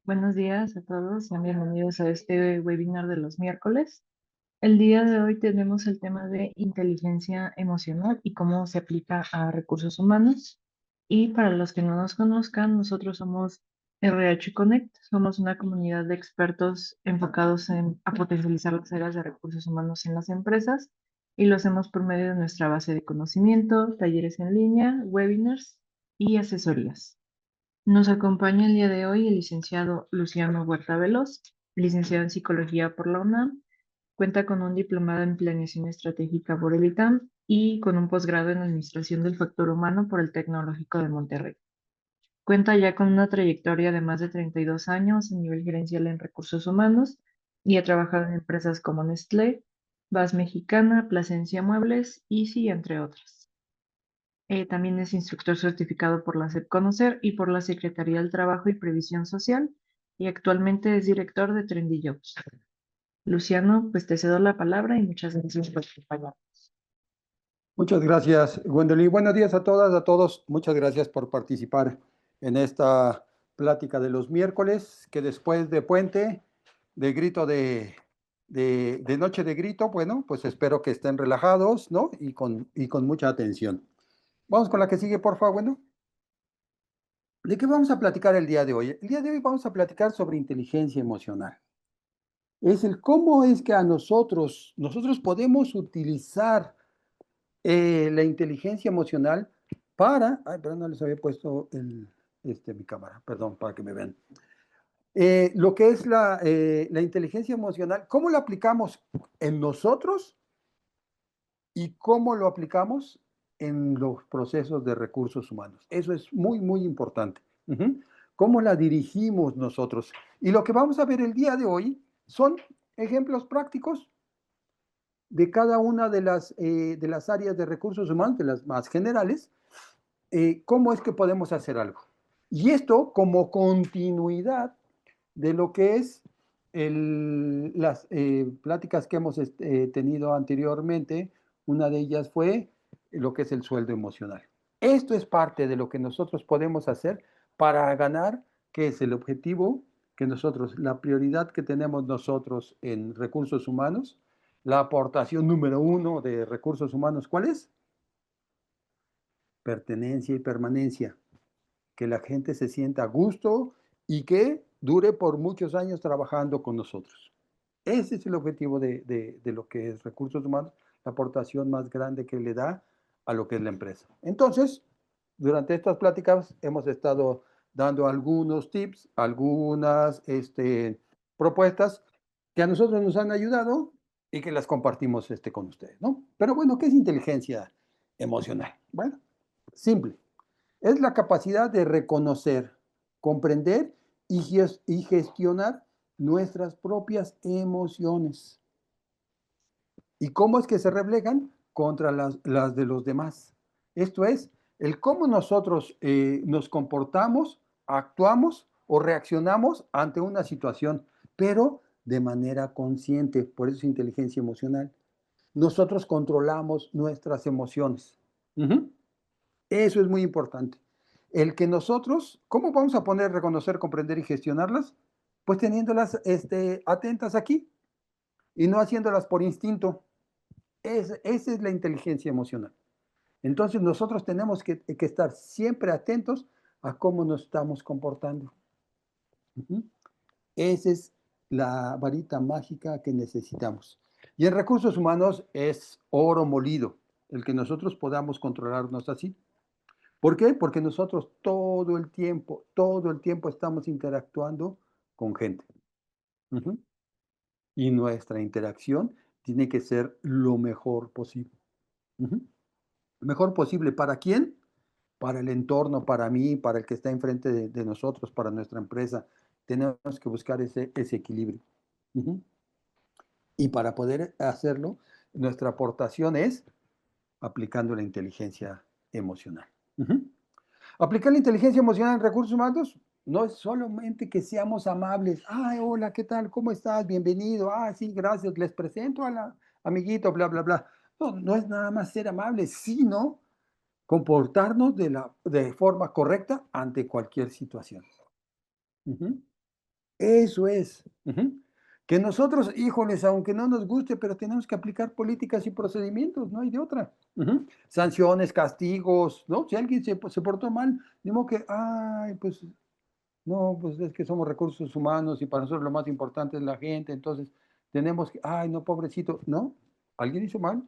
Buenos días a todos, sean bienvenidos a este webinar de los miércoles. El día de hoy tenemos el tema de inteligencia emocional y cómo se aplica a recursos humanos. Y para los que no nos conozcan, nosotros somos RH Connect, somos una comunidad de expertos enfocados a potencializar las áreas de recursos humanos en las empresas y lo hacemos por medio de nuestra base de conocimiento, talleres en línea, webinars y asesorías. Nos acompaña el día de hoy el licenciado Luciano Huerta Veloz, licenciado en Psicología por la UNAM, cuenta con un diplomado en Planeación Estratégica por el ITAM y con un posgrado en Administración del Factor Humano por el Tecnológico de Monterrey. Cuenta ya con una trayectoria de más de 32 años en nivel gerencial en recursos humanos y ha trabajado en empresas como Nestlé, Vas Mexicana, Plasencia Muebles, Easy, entre otras. También es instructor certificado por la SEP Conocer y por la Secretaría del Trabajo y Previsión Social y actualmente es director de Trendy Jobs. Luciano, pues te cedo la palabra y muchas gracias por acompañarnos. Muchas gracias, Gwendolyn. Buenos días a todas, a todos. Muchas gracias por participar en esta plática de los miércoles, que después de puente, de grito de noche de grito, bueno, pues espero que estén relajados, ¿no? Y con mucha atención. Vamos con la que sigue, por favor, bueno. ¿De qué vamos a platicar el día de hoy? El día de hoy vamos a platicar sobre inteligencia emocional. Es el cómo es que a nosotros podemos utilizar la inteligencia emocional para, ay, perdón, no les había puesto mi cámara, perdón, para que me vean. Lo que es la inteligencia emocional, ¿cómo la aplicamos en nosotros y cómo lo aplicamos en los procesos de recursos humanos? Eso es muy, muy importante. ¿Cómo la dirigimos nosotros? Y lo que vamos a ver el día de hoy son ejemplos prácticos de cada una de las áreas de recursos humanos, de las más generales, cómo es que podemos hacer algo. Y esto como continuidad de lo que es las pláticas que hemos tenido anteriormente. Una de ellas fue lo que es el sueldo emocional. Esto es parte de lo que nosotros podemos hacer para ganar, que es el objetivo que nosotros, la prioridad que tenemos nosotros en recursos humanos, la aportación número uno de recursos humanos, ¿cuál es? Pertenencia y permanencia, que la gente se sienta a gusto y que dure por muchos años trabajando con nosotros. Ese es el objetivo de lo que es recursos humanos, la aportación más grande que le da a lo que es la empresa. Entonces, durante estas pláticas hemos estado dando algunos tips, algunas propuestas que a nosotros nos han ayudado y que las compartimos con ustedes, ¿no? Pero bueno, ¿qué es inteligencia emocional? Bueno, simple. Es la capacidad de reconocer, comprender y gestionar nuestras propias emociones. ¿Y cómo es que se reflejan contra las de los demás? Esto es, el cómo nosotros nos comportamos, actuamos o reaccionamos ante una situación, pero de manera consciente, por eso es inteligencia emocional. Nosotros controlamos nuestras emociones. Ujú. Eso es muy importante. El que nosotros, ¿cómo vamos a poner reconocer, comprender y gestionarlas? Pues teniéndolas atentas aquí y no haciéndolas por instinto. Esa es la inteligencia emocional. Entonces nosotros tenemos que estar siempre atentos a cómo nos estamos comportando. Ujú. Esa es la varita mágica que necesitamos. Y en recursos humanos es oro molido, el que nosotros podamos controlarnos así. ¿Por qué? Porque nosotros todo el tiempo estamos interactuando con gente. Ujú. Y nuestra interacción tiene que ser lo mejor posible. Ujú. Mejor posible, ¿para quién? Para el entorno, para mí, para el que está enfrente de nosotros, para nuestra empresa. Tenemos que buscar ese equilibrio. Ujú. Y para poder hacerlo, nuestra aportación es aplicando la inteligencia emocional. Ujú. Aplicar la inteligencia emocional en recursos humanos no es solamente que seamos amables. Ay, hola, ¿qué tal? ¿Cómo estás? Bienvenido. Ah, sí, gracias. Les presento a la amiguito, bla, bla, bla. No, no es nada más ser amables, sino comportarnos de forma correcta ante cualquier situación. Ujú. Eso es. Que nosotros, híjoles, aunque no nos guste, pero tenemos que aplicar políticas y procedimientos, no hay de otra. Sanciones, castigos, ¿no? Si alguien se portó mal, digo que, ay, pues, no, pues es que somos recursos humanos y para nosotros lo más importante es la gente, entonces tenemos que, ay, no, pobrecito, no, alguien hizo mal,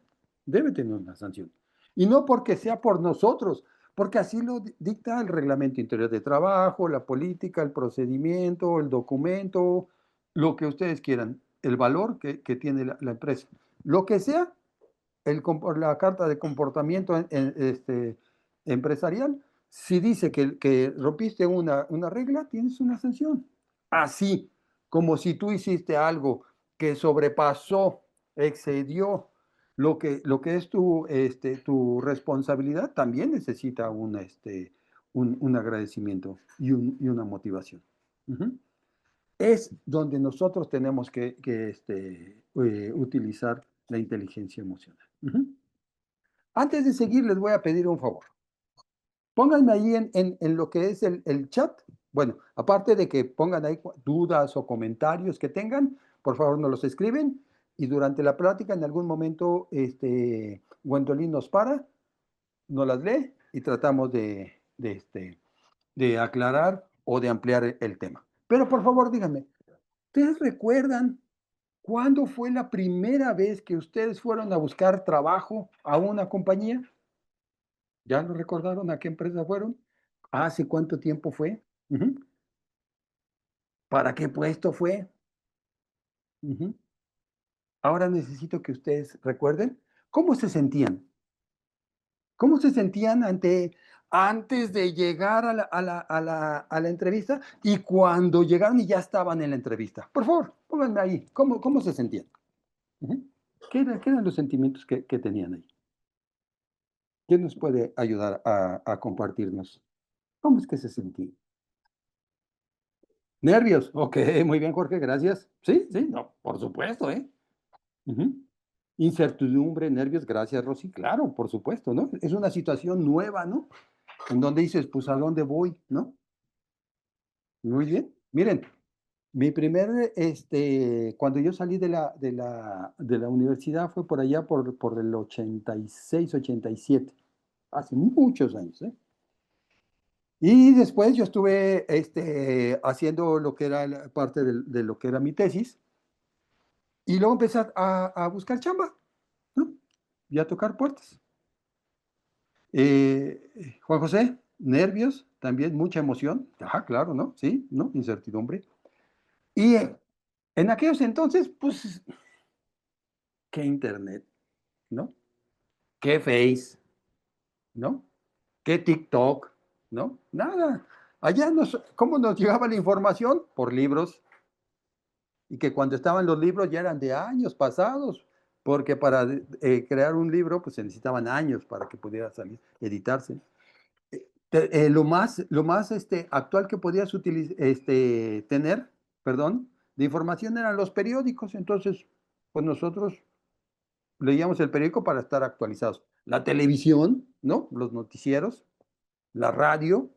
debe tener una sanción. Y no porque sea por nosotros, porque así lo dicta el reglamento interior de trabajo, la política, el procedimiento, el documento, lo que ustedes quieran, el valor que tiene la empresa. Lo que sea, la carta de comportamiento empresarial, si dice que rompiste una regla, tienes una sanción. Así como si tú hiciste algo que sobrepasó, excedió lo que es tu responsabilidad, también necesita un agradecimiento y una motivación. Es donde nosotros tenemos que utilizar la inteligencia emocional. Antes de seguir, les voy a pedir un favor. Pónganme ahí en lo que es el chat. Bueno, aparte de que pongan ahí dudas o comentarios que tengan, por favor nos los escriben y durante la plática en algún momento Gwendolyn nos para, nos las lee y tratamos de aclarar o de ampliar el tema. Pero por favor díganme, ¿ustedes recuerdan cuándo fue la primera vez que ustedes fueron a buscar trabajo a una compañía? ¿Ya lo recordaron a qué empresa fueron? ¿Hace cuánto tiempo fue? Ujú. ¿Para qué puesto fue? Ujú. Ahora necesito que ustedes recuerden cómo se sentían. ¿Cómo se sentían antes de llegar a la entrevista y cuando llegaron y ya estaban en la entrevista? Por favor, pónganme ahí. ¿Cómo se sentían? Ujú. ¿Qué eran los sentimientos que tenían ahí? ¿Quién nos puede ayudar a compartirnos? ¿Cómo es que se sentían? Nervios. Ok, muy bien, Jorge, gracias. Sí, sí, no, por supuesto, ¿eh? Ujú. Incertidumbre, nervios, gracias, Rosy. Claro, por supuesto, ¿no? Es una situación nueva, ¿no? En donde dices, pues, ¿a dónde voy? ¿No? Muy bien. Miren, cuando yo salí de la universidad fue por allá por el 86, 87, hace muchos años, ¿eh? Y después yo estuve haciendo lo que era parte de lo que era mi tesis, y luego empecé a buscar chamba, ¿no? Y a tocar puertas. Juan José, nervios, también mucha emoción. Ajá, claro, ¿no? Sí, ¿no? Incertidumbre. Y en aquellos entonces, pues, ¿qué internet? ¿No? ¿Qué Face? ¿No? ¿Qué TikTok? ¿No? Nada. Allá ¿cómo nos llegaba la información? Por libros. Y que cuando estaban los libros ya eran de años pasados, porque para crear un libro pues se necesitaban años para que pudiera salir, editarse. Lo más actual que podías tener, perdón, de información eran los periódicos, entonces pues nosotros leíamos el periódico para estar actualizados. La televisión, ¿no? Los noticieros, la radio,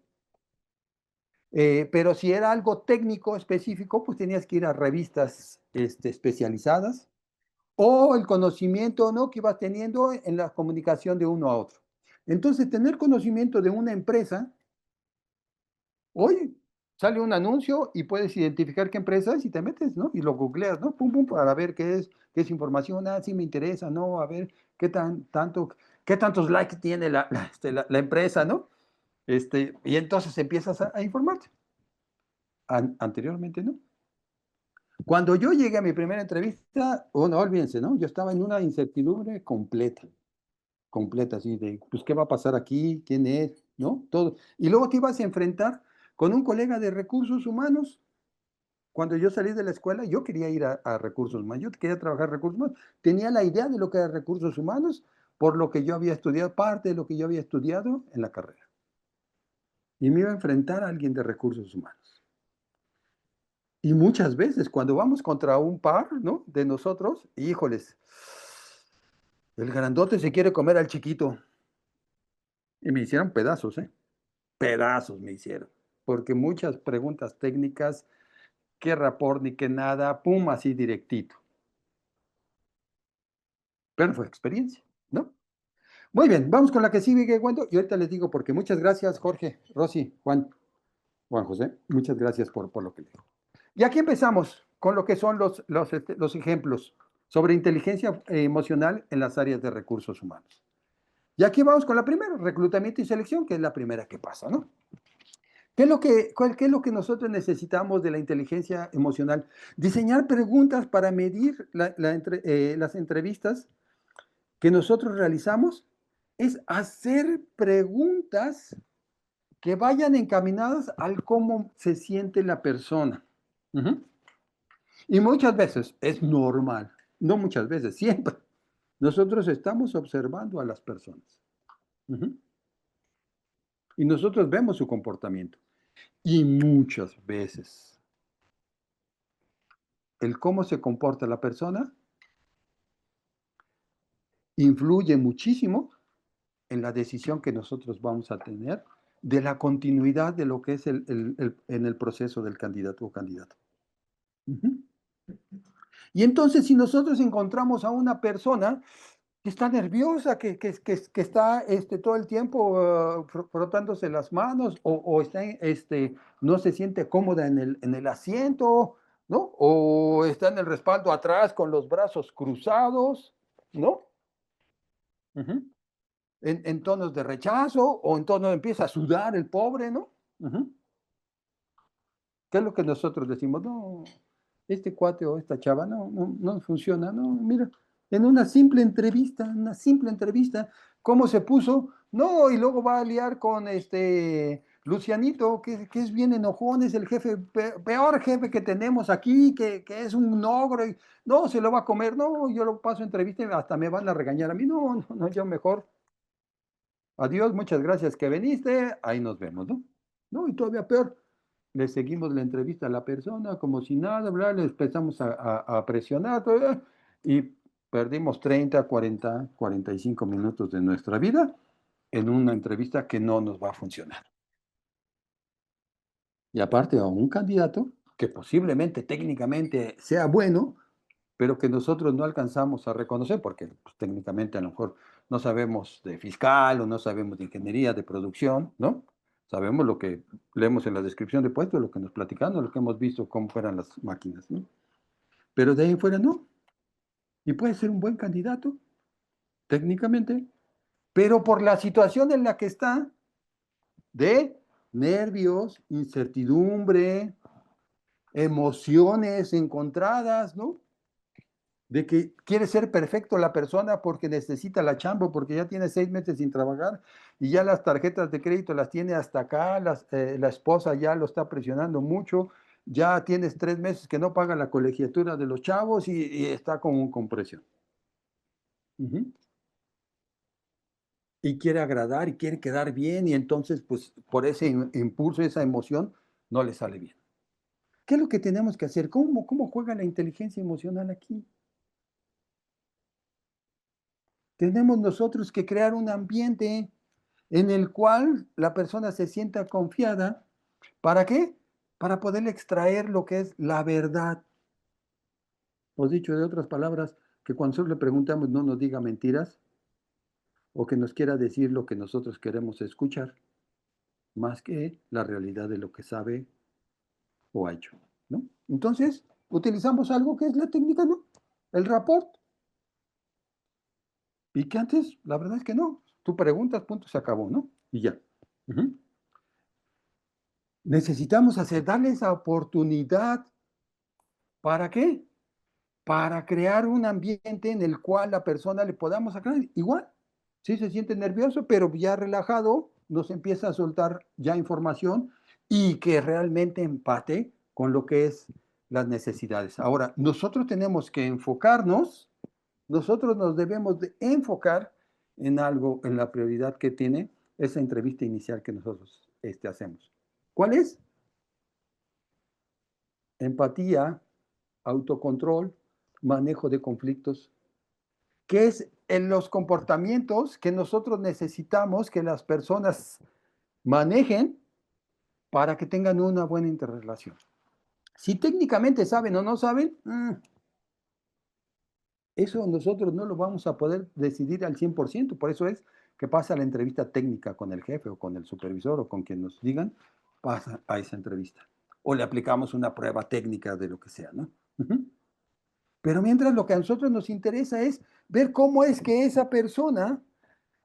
pero si era algo técnico específico, pues tenías que ir a revistas especializadas o el conocimiento, ¿no? Que ibas teniendo en la comunicación de uno a otro. Entonces, tener conocimiento de una empresa, hoy sale un anuncio y puedes identificar qué empresa es y te metes, ¿no? Y lo googleas, ¿no? Pum, pum, para ver qué es información, sí me interesa, ¿no? A ver qué tantos likes tiene la empresa, ¿no? Y entonces empiezas a informarte. Anteriormente, ¿no? Cuando yo llegué a mi primera entrevista, no, olvídense, ¿no? Yo estaba en una incertidumbre completa, así de, pues, ¿qué va a pasar aquí? ¿Quién es? ¿No? Todo. Y luego te ibas a enfrentar con un colega de recursos humanos. Cuando yo salí de la escuela, yo quería ir a recursos humanos, yo quería trabajar en recursos humanos. Tenía la idea de lo que era recursos humanos por lo que yo había estudiado, parte de lo que yo había estudiado en la carrera. Y me iba a enfrentar a alguien de recursos humanos. Y muchas veces cuando vamos contra un par, ¿no? De nosotros, híjoles, el grandote se quiere comer al chiquito. Y me hicieron pedazos, ¿eh? Pedazos me hicieron. Porque muchas preguntas técnicas, qué rapport ni qué nada, pum, así directito. Pero fue experiencia, ¿no? Muy bien, vamos con la que sigue que cuento y ahorita les digo porque muchas gracias, Jorge, Rosy, Juan José, muchas gracias por lo que le digo. Y aquí empezamos con lo que son los ejemplos sobre inteligencia emocional en las áreas de recursos humanos. Y aquí vamos con la primera, reclutamiento y selección, que es la primera que pasa, ¿no? ¿Qué es lo que nosotros necesitamos de la inteligencia emocional? Diseñar preguntas para medir las entrevistas que nosotros realizamos, es hacer preguntas que vayan encaminadas al cómo se siente la persona. Ujú. Y muchas veces es normal, no muchas veces, siempre. Nosotros estamos observando a las personas. Ujú. Y nosotros vemos su comportamiento. Y muchas veces el cómo se comporta la persona influye muchísimo en la decisión que nosotros vamos a tener de la continuidad de lo que es en el proceso del candidato o candidata. Ujú. Y entonces, si nosotros encontramos a una persona que está nerviosa, que está todo el tiempo frotándose las manos o está, no se siente cómoda en el asiento, ¿no? O está en el respaldo atrás con los brazos cruzados, ¿no? Ujú. En tonos de rechazo o en tono empieza a sudar el pobre, ¿no? Ujú. ¿Qué es lo que nosotros decimos? No, este cuate o esta chava no funciona, no, mira, en una simple entrevista, ¿cómo se puso? No, y luego va a liar con Lucianito, que es bien enojón, es el jefe, peor jefe que tenemos aquí, que es un ogro, y no, se lo va a comer, no, yo lo paso entrevista y hasta me van a regañar a mí, no, yo mejor, adiós, muchas gracias que viniste, ahí nos vemos, ¿no? No, y todavía peor, le seguimos la entrevista a la persona como si nada, bla, le empezamos a presionar y perdimos 30, 40, 45 minutos de nuestra vida en una entrevista que no nos va a funcionar. Y aparte a un candidato que posiblemente técnicamente sea bueno, pero que nosotros no alcanzamos a reconocer porque pues, técnicamente a lo mejor no sabemos de fiscal o no sabemos de ingeniería, de producción, ¿no? Sabemos lo que leemos en la descripción de puesto, lo que nos platicaron, lo que hemos visto, cómo fueran las máquinas, ¿no? Pero de ahí en fuera no. Y puede ser un buen candidato, técnicamente, pero por la situación en la que está, de nervios, incertidumbre, emociones encontradas, ¿no? De que quiere ser perfecto la persona porque necesita la chamba, porque ya tiene 6 meses sin trabajar y ya las tarjetas de crédito las tiene hasta acá, la esposa ya lo está presionando mucho, ya tienes 3 meses que no paga la colegiatura de los chavos y está con presión. Ujú. Y quiere agradar y quiere quedar bien y entonces pues por ese impulso, esa emoción, no le sale bien. ¿Qué es lo que tenemos que hacer? ¿Cómo juega la inteligencia emocional aquí? Tenemos nosotros que crear un ambiente en el cual la persona se sienta confiada. ¿Para qué? Para poder extraer lo que es la verdad. O dicho de otras palabras, que cuando nosotros le preguntamos no nos diga mentiras o que nos quiera decir lo que nosotros queremos escuchar, más que la realidad de lo que sabe o ha hecho, ¿no? Entonces, utilizamos algo que es la técnica, ¿no? El rapport. Y que antes, la verdad es que no. Tú preguntas, punto, se acabó, ¿no? Y ya. Ujú. Necesitamos darle esa oportunidad. ¿Para qué? Para crear un ambiente en el cual la persona le podamos sacar igual. Sí se siente nervioso, pero ya relajado, nos empieza a soltar ya información y que realmente empate con lo que es las necesidades. Ahora, nosotros tenemos que enfocarnos, nosotros nos debemos de enfocar en algo, en la prioridad que tiene esa entrevista inicial que nosotros hacemos. ¿Cuál es? Empatía, autocontrol, manejo de conflictos, que es en los comportamientos que nosotros necesitamos que las personas manejen para que tengan una buena interrelación. Si técnicamente saben o no saben, eso nosotros no lo vamos a poder decidir al 100%. Por eso es que pasa la entrevista técnica con el jefe o con el supervisor o con quien nos digan, pasa a esa entrevista. O le aplicamos una prueba técnica de lo que sea, ¿no? Pero mientras lo que a nosotros nos interesa es ver cómo es que esa persona,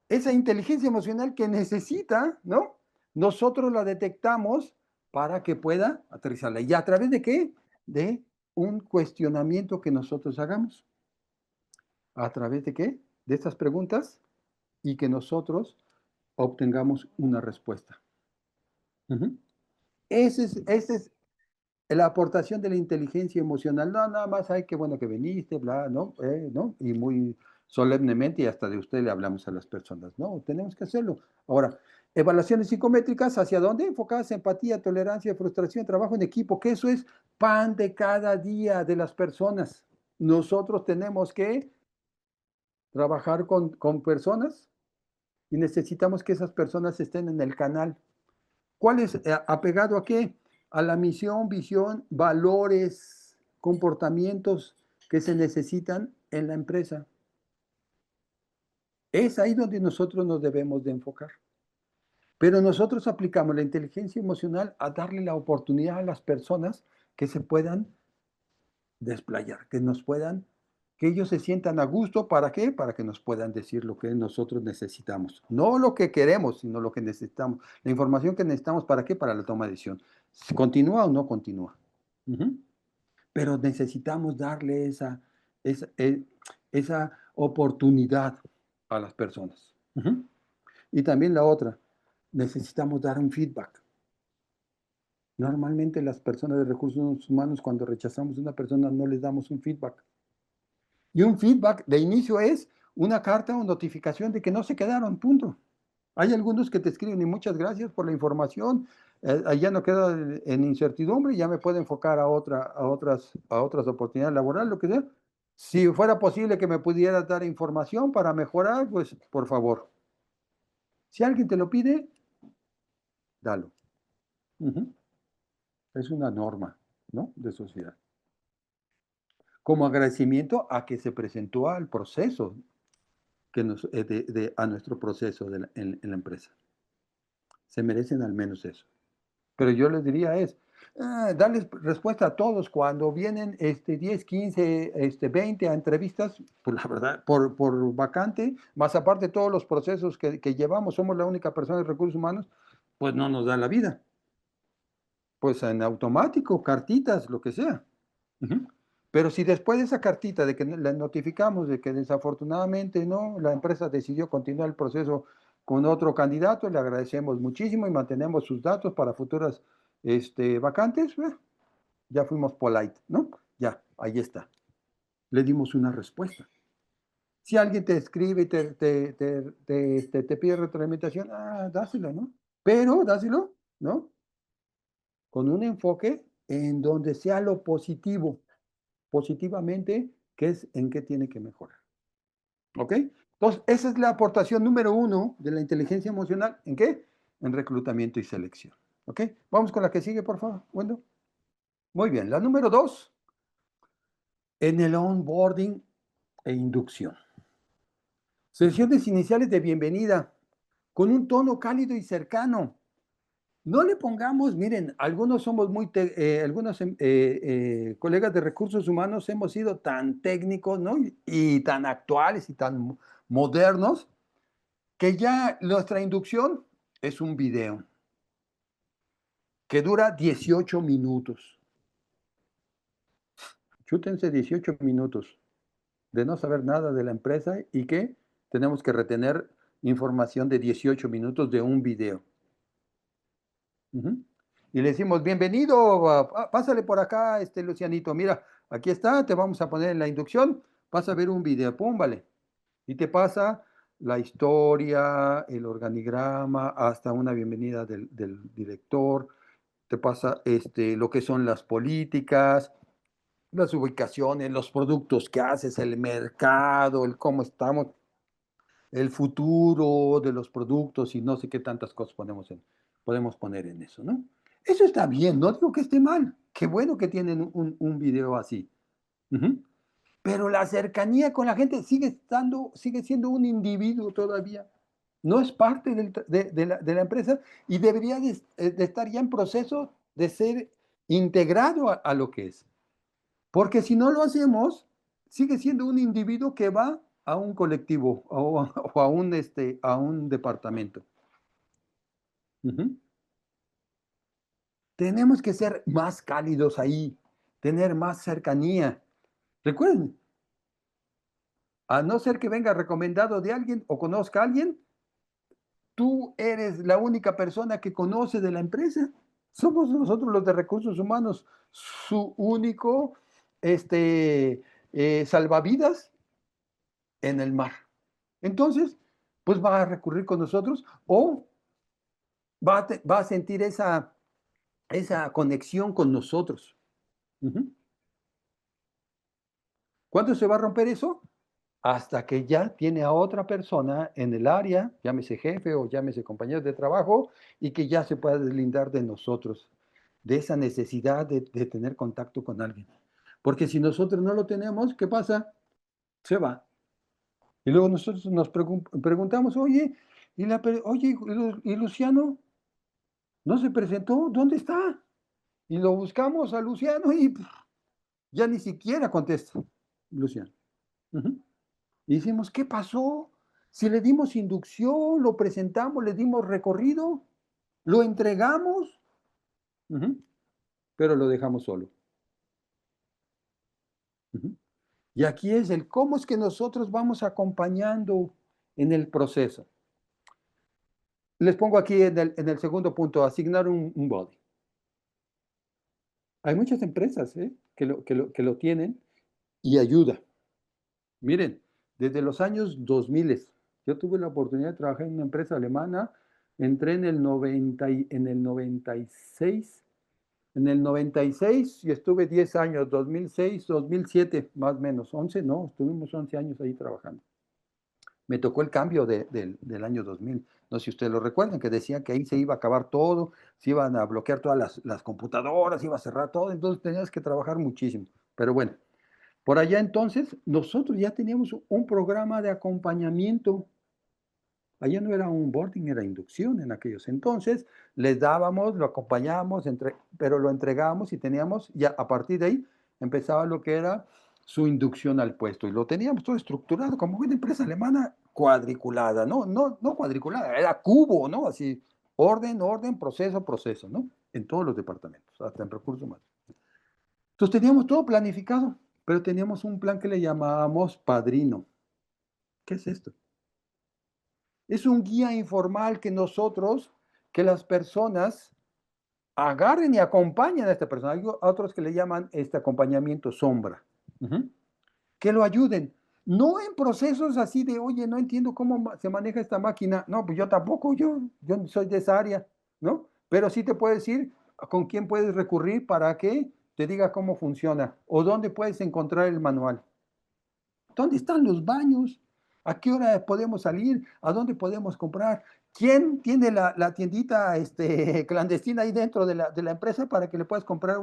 esa inteligencia emocional que necesita, ¿no? Nosotros la detectamos para que pueda aterrizarla. ¿Y a través de qué? De un cuestionamiento que nosotros hagamos. ¿A través de qué? De estas preguntas y que nosotros obtengamos una respuesta. Uh-huh. Esa es la aportación de la inteligencia emocional. No, nada más hay que bueno que viniste, bla, ¿no? ¿No? Y muy solemnemente y hasta de usted le hablamos a las personas. No, tenemos que hacerlo. Ahora, evaluaciones psicométricas, ¿hacia dónde? Enfocadas en empatía, tolerancia, frustración, trabajo en equipo, que eso es pan de cada día de las personas. Nosotros tenemos que trabajar con personas y necesitamos que esas personas estén en el canal. ¿Cuál es? ¿Apegado a qué? A la misión, visión, valores, comportamientos que se necesitan en la empresa. Es ahí donde nosotros nos debemos de enfocar. Pero nosotros aplicamos la inteligencia emocional a darle la oportunidad a las personas que se puedan desplayar, que nos puedan, que ellos se sientan a gusto. ¿Para qué? Para que nos puedan decir lo que nosotros necesitamos. No lo que queremos, sino lo que necesitamos. La información que necesitamos, ¿para qué? Para la toma de decisión. ¿Continúa o no continúa? Uh-huh. Pero necesitamos darle esa, esa oportunidad a las personas. Uh-huh. Y también la otra, necesitamos dar un feedback. Normalmente las personas de recursos humanos, cuando rechazamos a una persona, no les damos un feedback. Y un feedback de inicio es una carta o notificación de que no se quedaron, punto. Hay algunos que te escriben y muchas gracias por la información, ya no queda en incertidumbre, ya me puedo enfocar a otras oportunidades laborales, lo que sea. Si fuera posible que me pudieras dar información para mejorar, pues por favor. Si alguien te lo pide, dalo. Uh-huh. Es una norma, ¿no? De sociedad. Como agradecimiento a que se presentó al proceso, que nos, a nuestro proceso en la empresa. Se merecen al menos eso. Pero yo les diría es, darles respuesta a todos cuando vienen 10, 15, 20 a entrevistas, pues la verdad, por vacante, más aparte de todos los procesos que llevamos, somos la única persona de recursos humanos, pues no nos da la vida. Pues en automático, cartitas, lo que sea. Uh-huh. Pero si después de esa cartita de que le notificamos de que desafortunadamente no, la empresa decidió continuar el proceso con otro candidato, le agradecemos muchísimo y mantenemos sus datos para futuras vacantes, ya fuimos polite, ¿no? Ya, ahí está. Le dimos una respuesta. Si alguien te escribe y te pide retroalimentación, dáselo, ¿no? Pero dáselo, ¿no? Con un enfoque en donde sea lo positivo, positivamente, que es en qué tiene que mejorar. ¿Ok? Entonces, esa es la aportación número 1 de la inteligencia emocional. ¿En qué? En reclutamiento y selección. ¿Ok? Vamos con la que sigue, por favor, Wendo. Muy bien, la número 2, en el onboarding e inducción. Sesiones iniciales de bienvenida, con un tono cálido y cercano. No le pongamos, miren, algunos somos algunos colegas de recursos humanos hemos sido tan técnicos, ¿no? Y tan actuales y tan modernos, que ya nuestra inducción es un video que dura 18 minutos. Chútense 18 minutos de no saber nada de la empresa y que tenemos que retener información de 18 minutos de un video. Uh-huh. Y le decimos, bienvenido, pásale por acá, Lucianito, mira, aquí está, te vamos a poner en la inducción, vas a ver un video, pum, vale. Y te pasa la historia, el organigrama, hasta una bienvenida del director, te pasa lo que son las políticas, las ubicaciones, los productos que haces, el mercado, el cómo estamos, el futuro de los productos y no sé qué tantas cosas podemos poner en eso, ¿no? Eso está bien, no digo que esté mal. Qué bueno que tienen un video así. Ujú. Pero la cercanía con la gente sigue siendo un individuo todavía. No es parte de la empresa y debería de estar ya en proceso de ser integrado a lo que es. Porque si no lo hacemos, sigue siendo un individuo que va a un colectivo o a un departamento. Ujú. Tenemos que ser más cálidos ahí, tener más cercanía. Recuerden, a no ser que venga recomendado de alguien o conozca a alguien, tú eres la única persona que conoce de la empresa. Somos nosotros los de recursos humanos, su único salvavidas en el mar. Entonces, pues va a recurrir con nosotros o va a sentir esa conexión con nosotros. Ujú. ¿Cuándo se va a romper eso? Hasta que ya tiene a otra persona en el área, llámese jefe o llámese compañeros de trabajo, y que ya se pueda deslindar de nosotros, de esa necesidad de tener contacto con alguien. Porque si nosotros no lo tenemos, ¿qué pasa? Se va. Y luego nosotros nos preguntamos, oye, ¿y Luciano no se presentó? ¿Dónde está? Y lo buscamos a Luciano y ya ni siquiera contesta Luciano. Ujú. Y decimos, ¿qué pasó? Si le dimos inducción, lo presentamos, le dimos recorrido, lo entregamos, ujú, pero lo dejamos solo. Ujú. Y aquí es el cómo es que nosotros vamos acompañando en el proceso. Les pongo aquí en el segundo punto, asignar un body. Hay muchas empresas que lo tienen y ayuda. Miren, desde los años 2000, yo tuve la oportunidad de trabajar en una empresa alemana, entré en el 96 y estuve 10 años, 2006, 2007, más o menos, 11, no, estuvimos 11 años ahí trabajando. Me tocó el cambio del año 2000. No sé si ustedes lo recuerdan, que decían que ahí se iba a acabar todo, se iban a bloquear todas las computadoras, iba a cerrar todo, entonces tenías que trabajar muchísimo. Pero bueno, por allá entonces, nosotros ya teníamos un programa de acompañamiento. Allá no era un boarding, era inducción en aquellos entonces. Les dábamos, lo acompañábamos, pero lo entregábamos y teníamos, ya a partir de ahí, empezaba lo que era su inducción al puesto. Y lo teníamos todo estructurado como una empresa alemana cuadriculada, ¿no? No, no cuadriculada, era cubo, ¿no? Así, orden, orden, proceso, proceso, ¿no? En todos los departamentos, hasta en recursos humanos. Entonces teníamos todo planificado, pero teníamos un plan que le llamábamos padrino. ¿Qué es esto? Es un guía informal que las personas agarren y acompañen a esta persona. Hay otros que le llaman este acompañamiento sombra. Ujú. Que lo ayuden. No en procesos así de, oye, no entiendo cómo se maneja esta máquina. No, pues yo tampoco, yo no soy de esa área, ¿no? Pero sí te puedo decir con quién puedes recurrir para que te diga cómo funciona o dónde puedes encontrar el manual. ¿Dónde están los baños? ¿A qué hora podemos salir? ¿A dónde podemos comprar? ¿Quién tiene la tiendita clandestina ahí dentro de la empresa para que le puedas comprar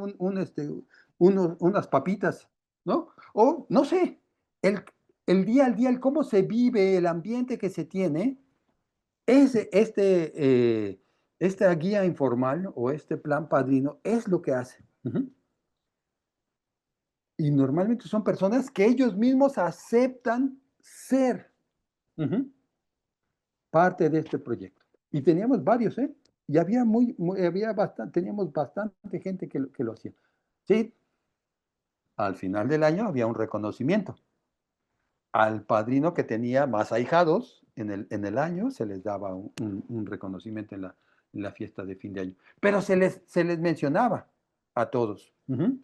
unas papitas? ¿No? O, no sé, el, el día al día, el cómo se vive, el ambiente que se tiene, esta guía informal o este plan padrino es lo que hace. Ujú. Y normalmente son personas que ellos mismos aceptan ser, ujú, parte de este proyecto. Y teníamos varios, ¿eh? Y teníamos bastante gente que lo hacía. Sí, al final del año había un reconocimiento. Al padrino que tenía más ahijados en el año se les daba un reconocimiento en la fiesta de fin de año. Pero se les mencionaba a todos. Ujú.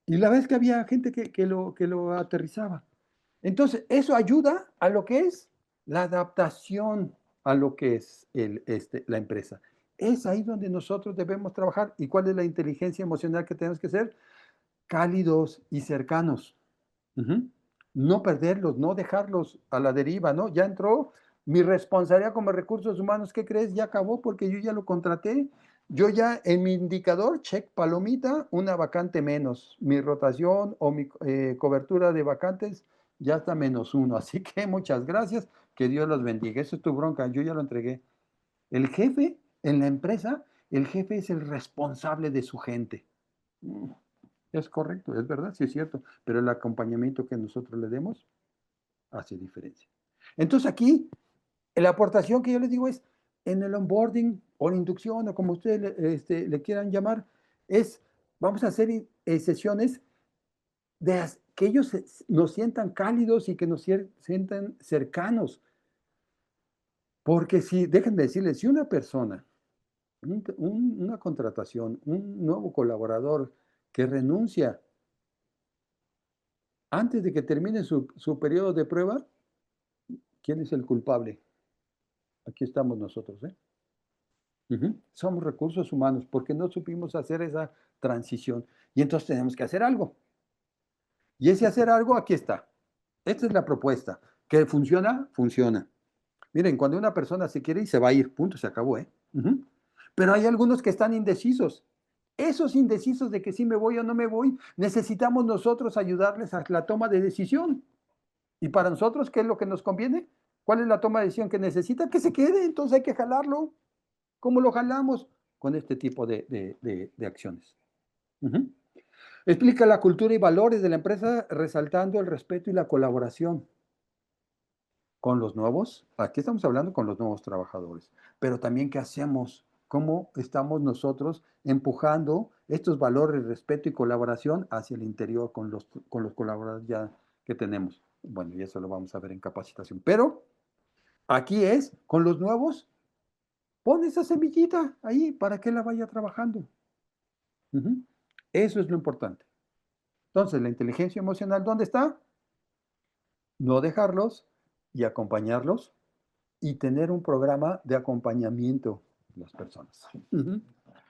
Y la vez que había gente que lo aterrizaba. Entonces, eso ayuda a lo que es la adaptación a lo que es la empresa. Es ahí donde nosotros debemos trabajar. ¿Y cuál es la inteligencia emocional que tenemos que ser? Cálidos y cercanos. Ujú. No perderlos, no dejarlos a la deriva, ¿no? Ya entró mi responsabilidad como recursos humanos, ¿qué crees? Ya acabó porque yo ya lo contraté. Yo ya en mi indicador, check palomita, una vacante menos. Mi rotación o mi cobertura de vacantes ya está -1. Así que muchas gracias, que Dios los bendiga. Eso es tu bronca, yo ya lo entregué. El jefe en la empresa, el jefe es el responsable de su gente. Mm, Es correcto, es verdad, sí es cierto, pero el acompañamiento que nosotros le demos hace diferencia. Entonces aquí, la aportación que yo les digo es, en el onboarding o la inducción o como ustedes le quieran llamar, es, vamos a hacer sesiones de que ellos nos sientan cálidos y que nos sientan cercanos. Porque si, déjenme decirles, si una persona, una contratación, un nuevo colaborador que renuncia antes de que termine su periodo de prueba, ¿quién es el culpable? Aquí estamos nosotros, ¿eh? Somos recursos humanos porque no supimos hacer esa transición. Y entonces tenemos que hacer algo. Y ese hacer algo, aquí está. Esta es la propuesta. ¿Que funciona? Funciona. Miren, cuando una persona se quiere ir, se va a ir. Punto, se acabó, ¿eh? Pero hay algunos que están indecisos. Esos indecisos de que si me voy o no me voy, necesitamos nosotros ayudarles a la toma de decisión. Y para nosotros, ¿qué es lo que nos conviene? ¿Cuál es la toma de decisión que necesita? Que se quede, entonces hay que jalarlo. ¿Cómo lo jalamos? Con este tipo de acciones. Explica la cultura y valores de la empresa resaltando el respeto y la colaboración con los nuevos. Aquí estamos hablando con los nuevos trabajadores, pero también qué hacemos, cómo estamos nosotros empujando estos valores, respeto y colaboración hacia el interior con los colaboradores ya que tenemos. Bueno, y eso lo vamos a ver en capacitación. Pero aquí es, con los nuevos, pon esa semillita ahí para que la vaya trabajando. Eso es lo importante. Entonces, la inteligencia emocional, ¿dónde está? No dejarlos y acompañarlos y tener un programa de acompañamiento de las personas.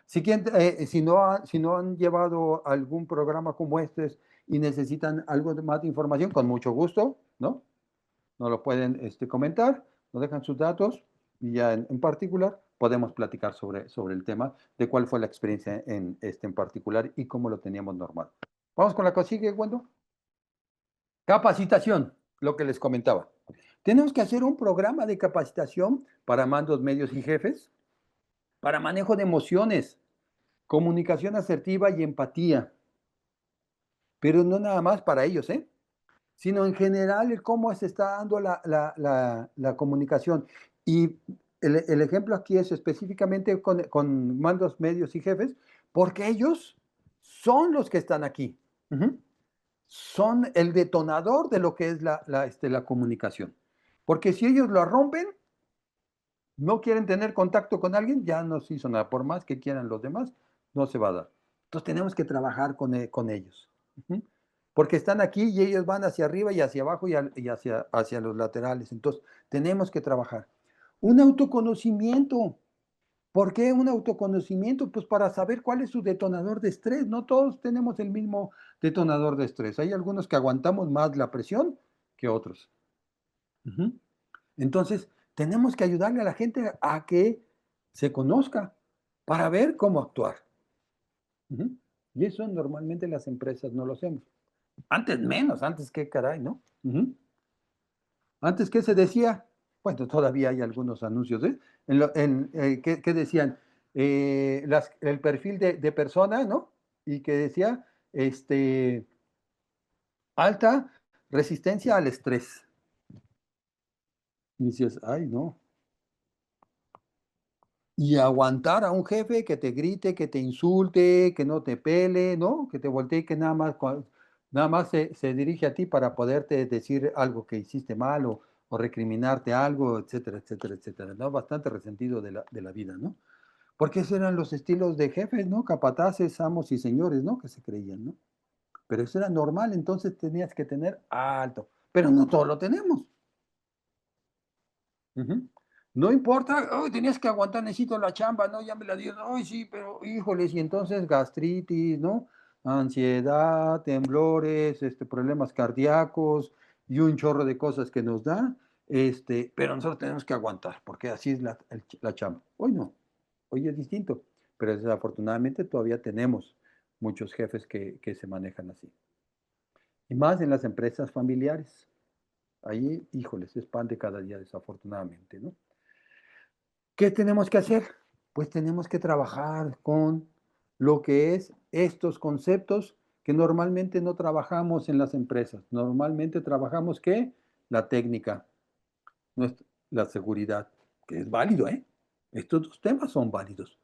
Si no han llevado algún programa como este y necesitan algo más de información, con mucho gusto, ¿no? Nos lo pueden comentar, nos dejan sus datos y ya en particular podemos platicar sobre el tema de cuál fue la experiencia en particular y cómo lo teníamos normal. Vamos con la que sigue, Wendo. Capacitación, lo que les comentaba. Tenemos que hacer un programa de capacitación para mandos medios y jefes, para manejo de emociones, comunicación asertiva y empatía. Pero no nada más para ellos, sino en general el cómo se está dando la comunicación. Y el ejemplo aquí es específicamente con mandos medios y jefes, porque ellos son los que están aquí. Son el detonador de lo que es la comunicación. Porque si ellos lo rompen, no quieren tener contacto con alguien, ya no se hizo nada. Por más que quieran los demás, no se va a dar. Entonces tenemos que trabajar con ellos. Porque están aquí y ellos van hacia arriba y hacia abajo y hacia los laterales. Entonces tenemos que trabajar. Un autoconocimiento. ¿Por qué un autoconocimiento? Pues para saber cuál es su detonador de estrés. No todos tenemos el mismo detonador de estrés. Hay algunos que aguantamos más la presión que otros. Entonces, tenemos que ayudarle a la gente a que se conozca para ver cómo actuar. Y eso normalmente las empresas no lo hacemos. Antes menos, antes qué caray, ¿no? Antes, ¿qué se decía? Bueno, todavía hay algunos anuncios, ¿qué decían? El perfil de persona, ¿no? Y que decía, alta resistencia al estrés. Y dices, ay, no. Y aguantar a un jefe que te grite, que te insulte, que no te pele, ¿no? Que te voltee, que nada más se dirige a ti para poderte decir algo que hiciste mal o recriminarte algo, etcétera, etcétera, etcétera, ¿no? Bastante resentido de la vida, ¿no? Porque esos eran los estilos de jefes, ¿no? Capataces, amos y señores, ¿no? Que se creían, ¿no? Pero eso era normal, entonces tenías que tener alto. Pero no todo lo tenemos. No importa, "Ay, tenías que aguantar, necesito la chamba, no, ya me la dieron, ay, sí, pero híjoles, y entonces gastritis, ¿no? Ansiedad, temblores, problemas cardíacos y un chorro de cosas que nos da, pero nosotros tenemos que aguantar, porque así es la chamba. Hoy no, hoy es distinto, pero desafortunadamente todavía tenemos muchos jefes que se manejan así. Y más en las empresas familiares. Ahí, híjole, se expande cada día desafortunadamente, ¿no? ¿Qué tenemos que hacer? Pues tenemos que trabajar con lo que es estos conceptos que normalmente no trabajamos en las empresas. Normalmente trabajamos, ¿qué? La técnica, la seguridad, que es válido, ¿eh? Estos dos temas son válidos,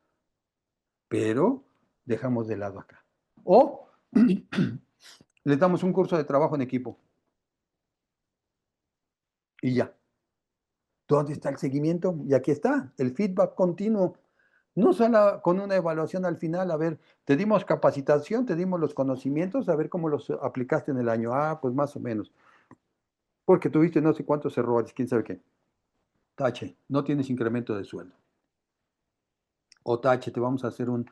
pero dejamos de lado acá. O les damos un curso de trabajo en equipo y ya. ¿Dónde está el seguimiento? Y aquí está, el feedback continuo. No solo con una evaluación al final, a ver, te dimos capacitación, te dimos los conocimientos, a ver cómo los aplicaste en el año. Ah, pues más o menos. Porque tuviste no sé cuántos errores, quién sabe qué. Tache, no tienes incremento de sueldo. O tache, te vamos a hacer un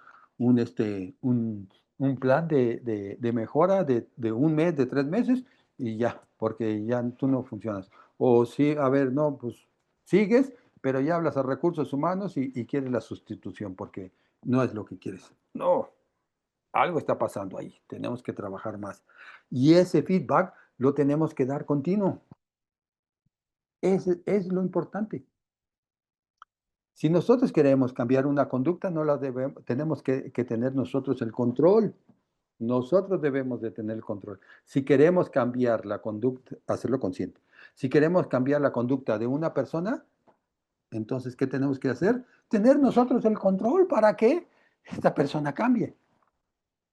plan de mejora de un mes, de 3 meses, y ya, porque ya tú no funcionas. O sí, a ver, no, pues sigues, pero ya hablas a recursos humanos y quieres la sustitución, porque no es lo que quieres. No, algo está pasando ahí, tenemos que trabajar más. Y ese feedback lo tenemos que dar continuo. Es lo importante. Si nosotros queremos cambiar una conducta, no la debemos, tenemos que tener nosotros el control. Nosotros debemos de tener el control. Si queremos cambiar la conducta, hacerlo consciente. Si queremos cambiar la conducta de una persona, entonces, ¿qué tenemos que hacer? Tener nosotros el control para que esta persona cambie.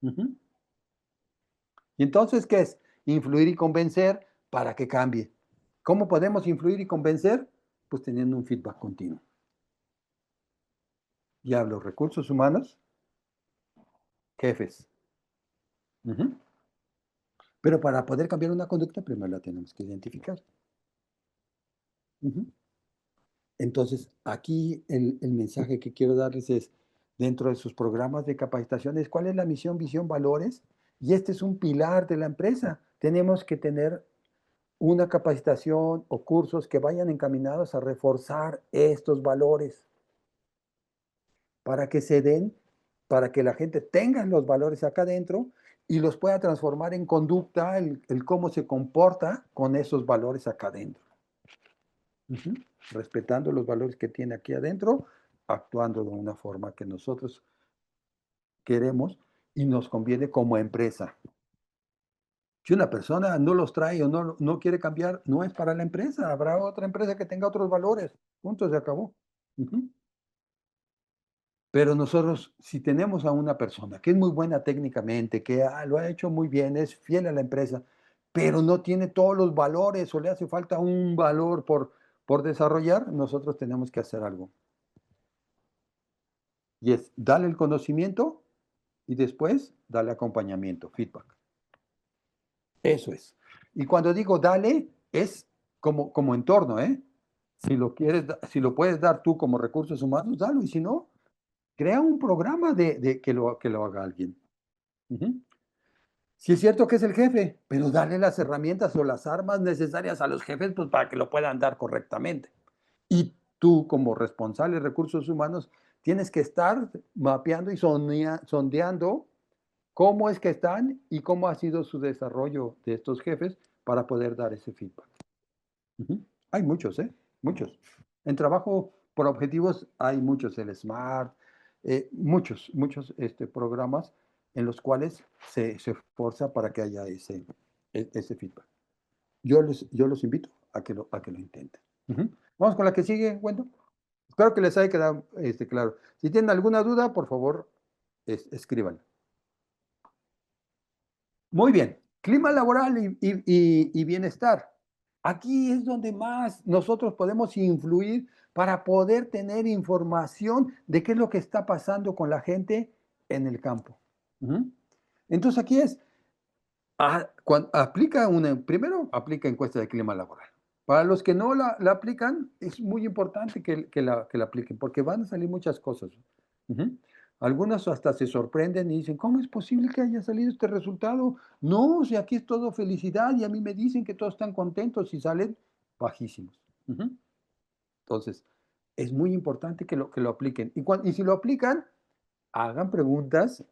Ujú. Y entonces, ¿qué es? Influir y convencer para que cambie. ¿Cómo podemos influir y convencer? Pues teniendo un feedback continuo. Y hablo recursos humanos, jefes. Ujú. Pero para poder cambiar una conducta, primero la tenemos que identificar. Ujú. Entonces, aquí el mensaje que quiero darles es, dentro de sus programas de capacitaciones, ¿cuál es la misión, visión, valores? Y este es un pilar de la empresa. Tenemos que tener una capacitación o cursos que vayan encaminados a reforzar estos valores para que se den, para que la gente tenga los valores acá adentro y los pueda transformar en conducta, el cómo se comporta con esos valores acá adentro. Ujú. Respetando los valores que tiene aquí adentro, actuando de una forma que nosotros queremos y nos conviene como empresa. Si una persona no los trae o no quiere cambiar, no es para la empresa. Habrá otra empresa que tenga otros valores. Punto, se acabó. Ujú. Pero nosotros, si tenemos a una persona que es muy buena técnicamente, que lo ha hecho muy bien, es fiel a la empresa, pero no tiene todos los valores o le hace falta un valor por desarrollar, nosotros tenemos que hacer algo. Y es darle el conocimiento y después darle acompañamiento, feedback. Eso es. Y cuando digo dale, es como entorno, ¿eh? Si lo quieres, si lo puedes dar tú como recursos humanos, dalo. Y si no, crea un programa de que lo haga alguien. Ujú. Sí es cierto que es el jefe, pero darle las herramientas o las armas necesarias a los jefes pues, para que lo puedan dar correctamente. Y tú, como responsable de recursos humanos, tienes que estar mapeando y sondeando cómo es que están y cómo ha sido su desarrollo de estos jefes para poder dar ese feedback. Ujú. Hay muchos, ¿eh? Muchos. En trabajo por objetivos hay muchos, el SMART, muchos programas en los cuales se esfuerza para que haya ese feedback. Yo los invito a que lo intenten. Ujú. Vamos con la que sigue, Wendo. Espero que les haya quedado claro. Si tienen alguna duda, por favor, escriban. Muy bien, clima laboral y bienestar. Aquí es donde más nosotros podemos influir para poder tener información de qué es lo que está pasando con la gente en el campo. Ujú. Entonces aquí es, primero aplica encuesta de clima laboral. Para los que no la aplican, es muy importante que la apliquen, porque van a salir muchas cosas. Ujú. Algunas hasta se sorprenden y dicen, ¿cómo es posible que haya salido este resultado? No, si aquí es todo felicidad y a mí me dicen que todos están contentos y salen bajísimos. Ujú. Entonces, es muy importante que lo apliquen. Y si lo aplican, hagan preguntas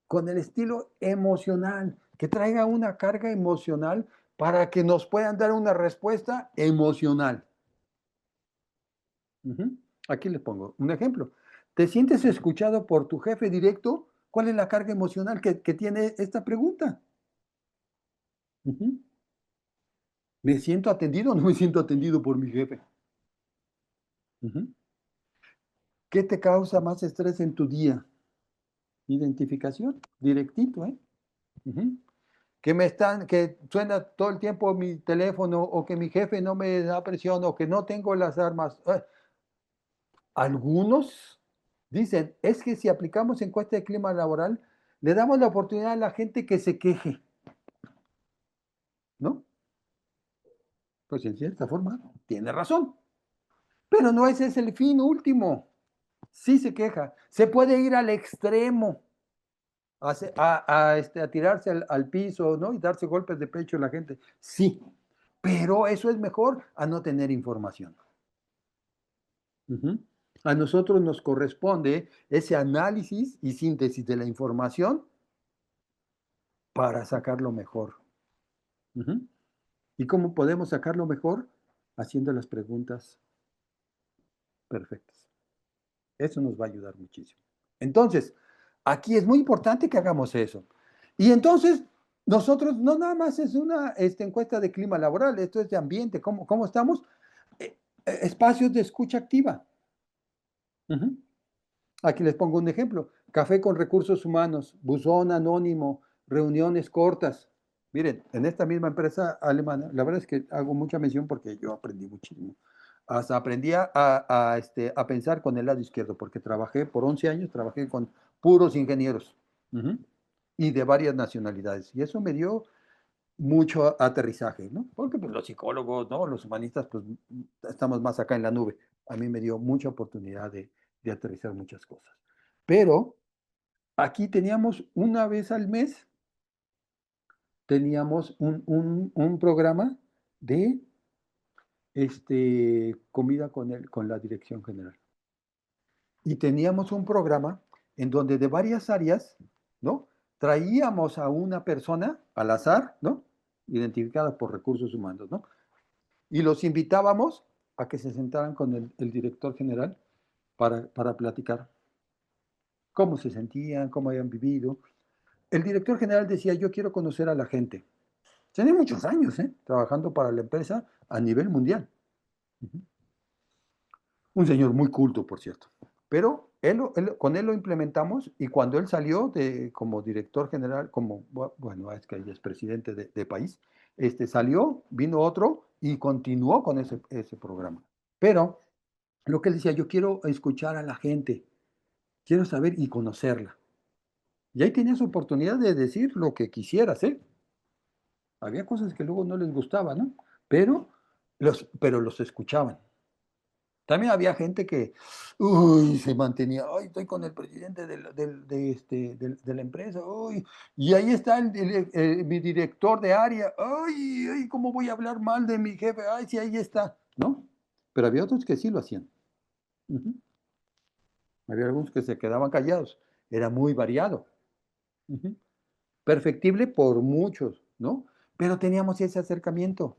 con el estilo emocional, que traiga una carga emocional para que nos puedan dar una respuesta emocional. Ujú. Aquí les pongo un ejemplo. ¿Te sientes escuchado por tu jefe directo? ¿Cuál es la carga emocional que tiene esta pregunta? Ujú. ¿Me siento atendido o no me siento atendido por mi jefe? Ujú. ¿Qué te causa más estrés en tu día? Identificación, directito, ¿eh? Ujú. Que suena todo el tiempo mi teléfono o que mi jefe no me da presión o que no tengo las armas. Algunos dicen, es que si aplicamos encuesta de clima laboral, le damos la oportunidad a la gente que se queje, ¿no? Pues en cierta forma tiene razón, pero no ese es el fin último. Sí se queja, se puede ir al extremo, a tirarse al piso, ¿no? Y darse golpes de pecho a la gente. Sí, pero eso es mejor a no tener información. Ujú. A nosotros nos corresponde ese análisis y síntesis de la información para sacarlo mejor. Ujú. ¿Y cómo podemos sacarlo mejor? Haciendo las preguntas perfectas. Eso nos va a ayudar muchísimo. Entonces, aquí es muy importante que hagamos eso. Y entonces, nosotros no nada más es una encuesta de clima laboral, esto es de ambiente, ¿cómo estamos? Espacios de escucha activa. Ujú. Aquí les pongo un ejemplo. Café con recursos humanos, buzón anónimo, reuniones cortas. Miren, en esta misma empresa alemana, la verdad es que hago mucha mención porque yo aprendí muchísimo. Hasta aprendí a pensar con el lado izquierdo, porque trabajé por 11 años, trabajé con puros ingenieros. Ujú. Y de varias nacionalidades. Y eso me dio mucho aterrizaje, ¿no? Porque pues, los psicólogos, ¿no? Los humanistas, pues estamos más acá en la nube. A mí me dio mucha oportunidad de aterrizar muchas cosas. Pero aquí teníamos una vez al mes, teníamos un programa de comida con la dirección general. Y teníamos un programa en donde de varias áreas, ¿no? Traíamos a una persona al azar, ¿no? Identificada por recursos humanos, ¿no? Y los invitábamos a que se sentaran con el director general para platicar cómo se sentían, cómo habían vivido. El director general decía, yo quiero conocer a la gente. Tiene muchos años, ¿eh? Trabajando para la empresa a nivel mundial. Ujú. Un señor muy culto, por cierto. Pero con él lo implementamos y cuando él salió como director general, bueno, es que ella es presidente de país, salió, vino otro y continuó con ese programa. Pero lo que él decía, yo quiero escuchar a la gente, quiero saber y conocerla. Y ahí tenías oportunidad de decir lo que quisieras, ¿eh? Había cosas que luego no les gustaban, ¿no? Pero los escuchaban. También había gente que, uy, se mantenía, ay, estoy con el presidente de la empresa, uy, y ahí está mi director de área, ay, ay, ¿cómo voy a hablar mal de mi jefe? Ay, sí, ahí está, ¿no? Pero había otros que sí lo hacían. Ujú. Había algunos que se quedaban callados. Era muy variado. Ujú. Perfectible por muchos, ¿no? Pero teníamos ese acercamiento.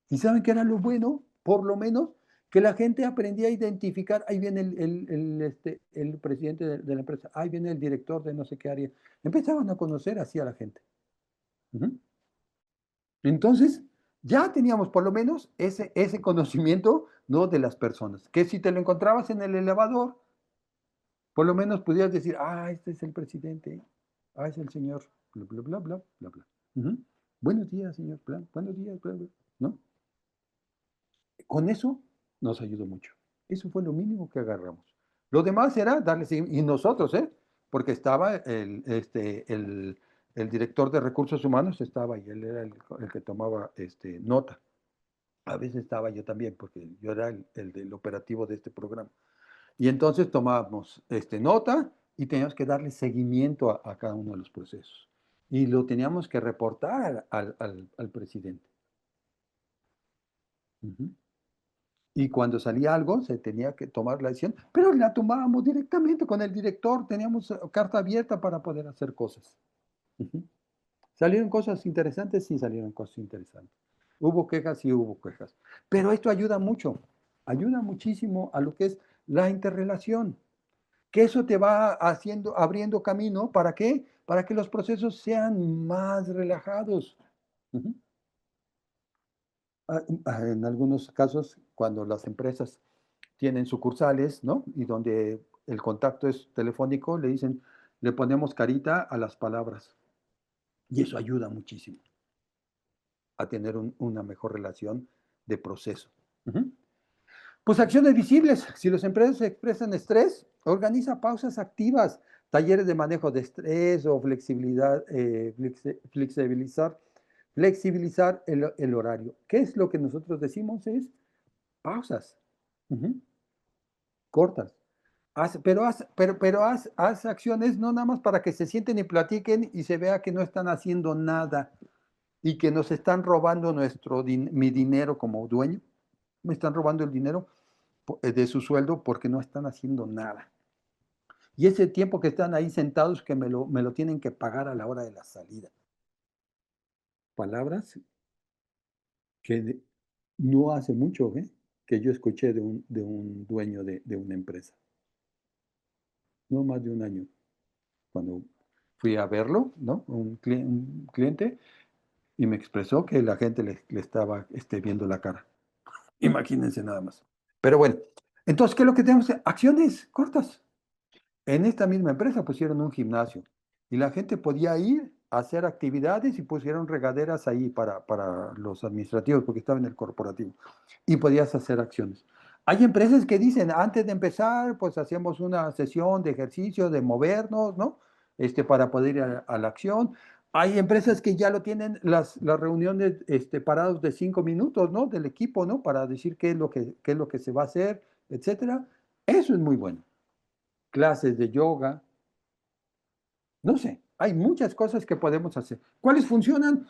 ¿Y saben qué era lo bueno? Por lo menos que la gente aprendía a identificar, ahí viene el presidente de la empresa, ahí viene el director de no sé qué área. Empezaban a conocer así a la gente. Ujú. Entonces, ya teníamos por lo menos ese conocimiento, ¿no? De las personas. Que si te lo encontrabas en el elevador, por lo menos podías decir, este es el presidente, es el señor, bla, bla, bla, bla, bla, bla. Ujú. Buenos días, señor, bla, buenos días, bla, bla, ¿no? Con eso nos ayudó mucho. Eso fue lo mínimo que agarramos. Lo demás era darle seguimiento, y nosotros, ¿eh? Porque estaba el director de recursos humanos, estaba y él era el que tomaba nota. A veces estaba yo también, porque yo era el del operativo de este programa. Y entonces tomábamos nota y teníamos que darle seguimiento a cada uno de los procesos. Y lo teníamos que reportar al presidente. Ujú. Y cuando salía algo, se tenía que tomar la decisión, pero la tomábamos directamente con el director, teníamos carta abierta para poder hacer cosas. Ujú. ¿Salieron cosas interesantes? Sí, salieron cosas interesantes. ¿Hubo quejas? Sí, hubo quejas. Pero esto ayuda muchísimo a lo que es la interrelación, que eso te va haciendo, abriendo camino, ¿para qué? Para que los procesos sean más relajados. Ujú. En algunos casos, cuando las empresas tienen sucursales, ¿no? Y donde el contacto es telefónico, le dicen, le ponemos carita a las palabras. Y eso ayuda muchísimo a tener una mejor relación de proceso. Ujú. Pues acciones visibles. Si las empresas expresan estrés, organiza pausas activas, talleres de manejo de estrés o flexibilidad, flexibilizar el horario. ¿Qué es lo que nosotros decimos? Es pausas. Ujú. Cortas. Haz acciones no nada más para que se sienten y platiquen y se vea que no están haciendo nada y que nos están robando mi dinero como dueño. Me están robando el dinero de su sueldo porque no están haciendo nada. Y ese tiempo que están ahí sentados que me lo tienen que pagar a la hora de la salida. Palabras que no hace mucho que yo escuché de un dueño de una empresa. No más de un año. Cuando fui a verlo, ¿no? Un cliente, y me expresó que la gente le estaba viendo la cara. Imagínense nada más. Pero bueno, entonces, ¿qué es lo que tenemos? Acciones cortas. En esta misma empresa pusieron un gimnasio y la gente podía ir a hacer actividades y pusieron regaderas ahí para los administrativos porque estaba en el corporativo y podías hacer acciones. Hay empresas que dicen, antes de empezar, pues hacemos una sesión de ejercicio, de movernos, ¿no? Para poder ir a la acción. Hay empresas que ya lo tienen, las reuniones parados de 5 minutos, ¿no? Del equipo, ¿no? Para decir qué es lo que se va a hacer, etcétera. Eso es muy bueno. Clases de yoga, no sé, hay muchas cosas que podemos hacer. ¿Cuáles funcionan?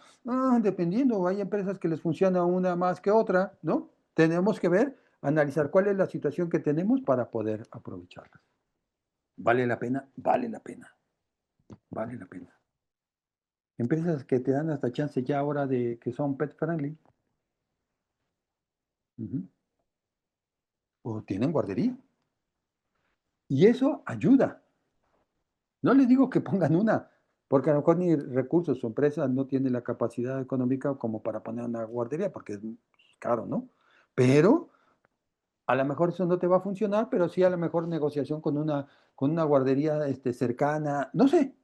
Dependiendo, hay empresas que les funciona una más que otra, ¿no? Tenemos que ver, analizar cuál es la situación que tenemos para poder aprovecharlas. ¿Vale la pena? Vale la pena, vale la pena. Empresas que te dan hasta chance ya ahora de que son pet friendly, ujú, o tienen guardería. Y eso ayuda. No les digo que pongan una, porque a lo mejor ni recursos, su empresa no tiene la capacidad económica como para poner una guardería, porque es caro, ¿no? Pero a lo mejor eso no te va a funcionar, pero sí a lo mejor negociación con una guardería cercana, no sé,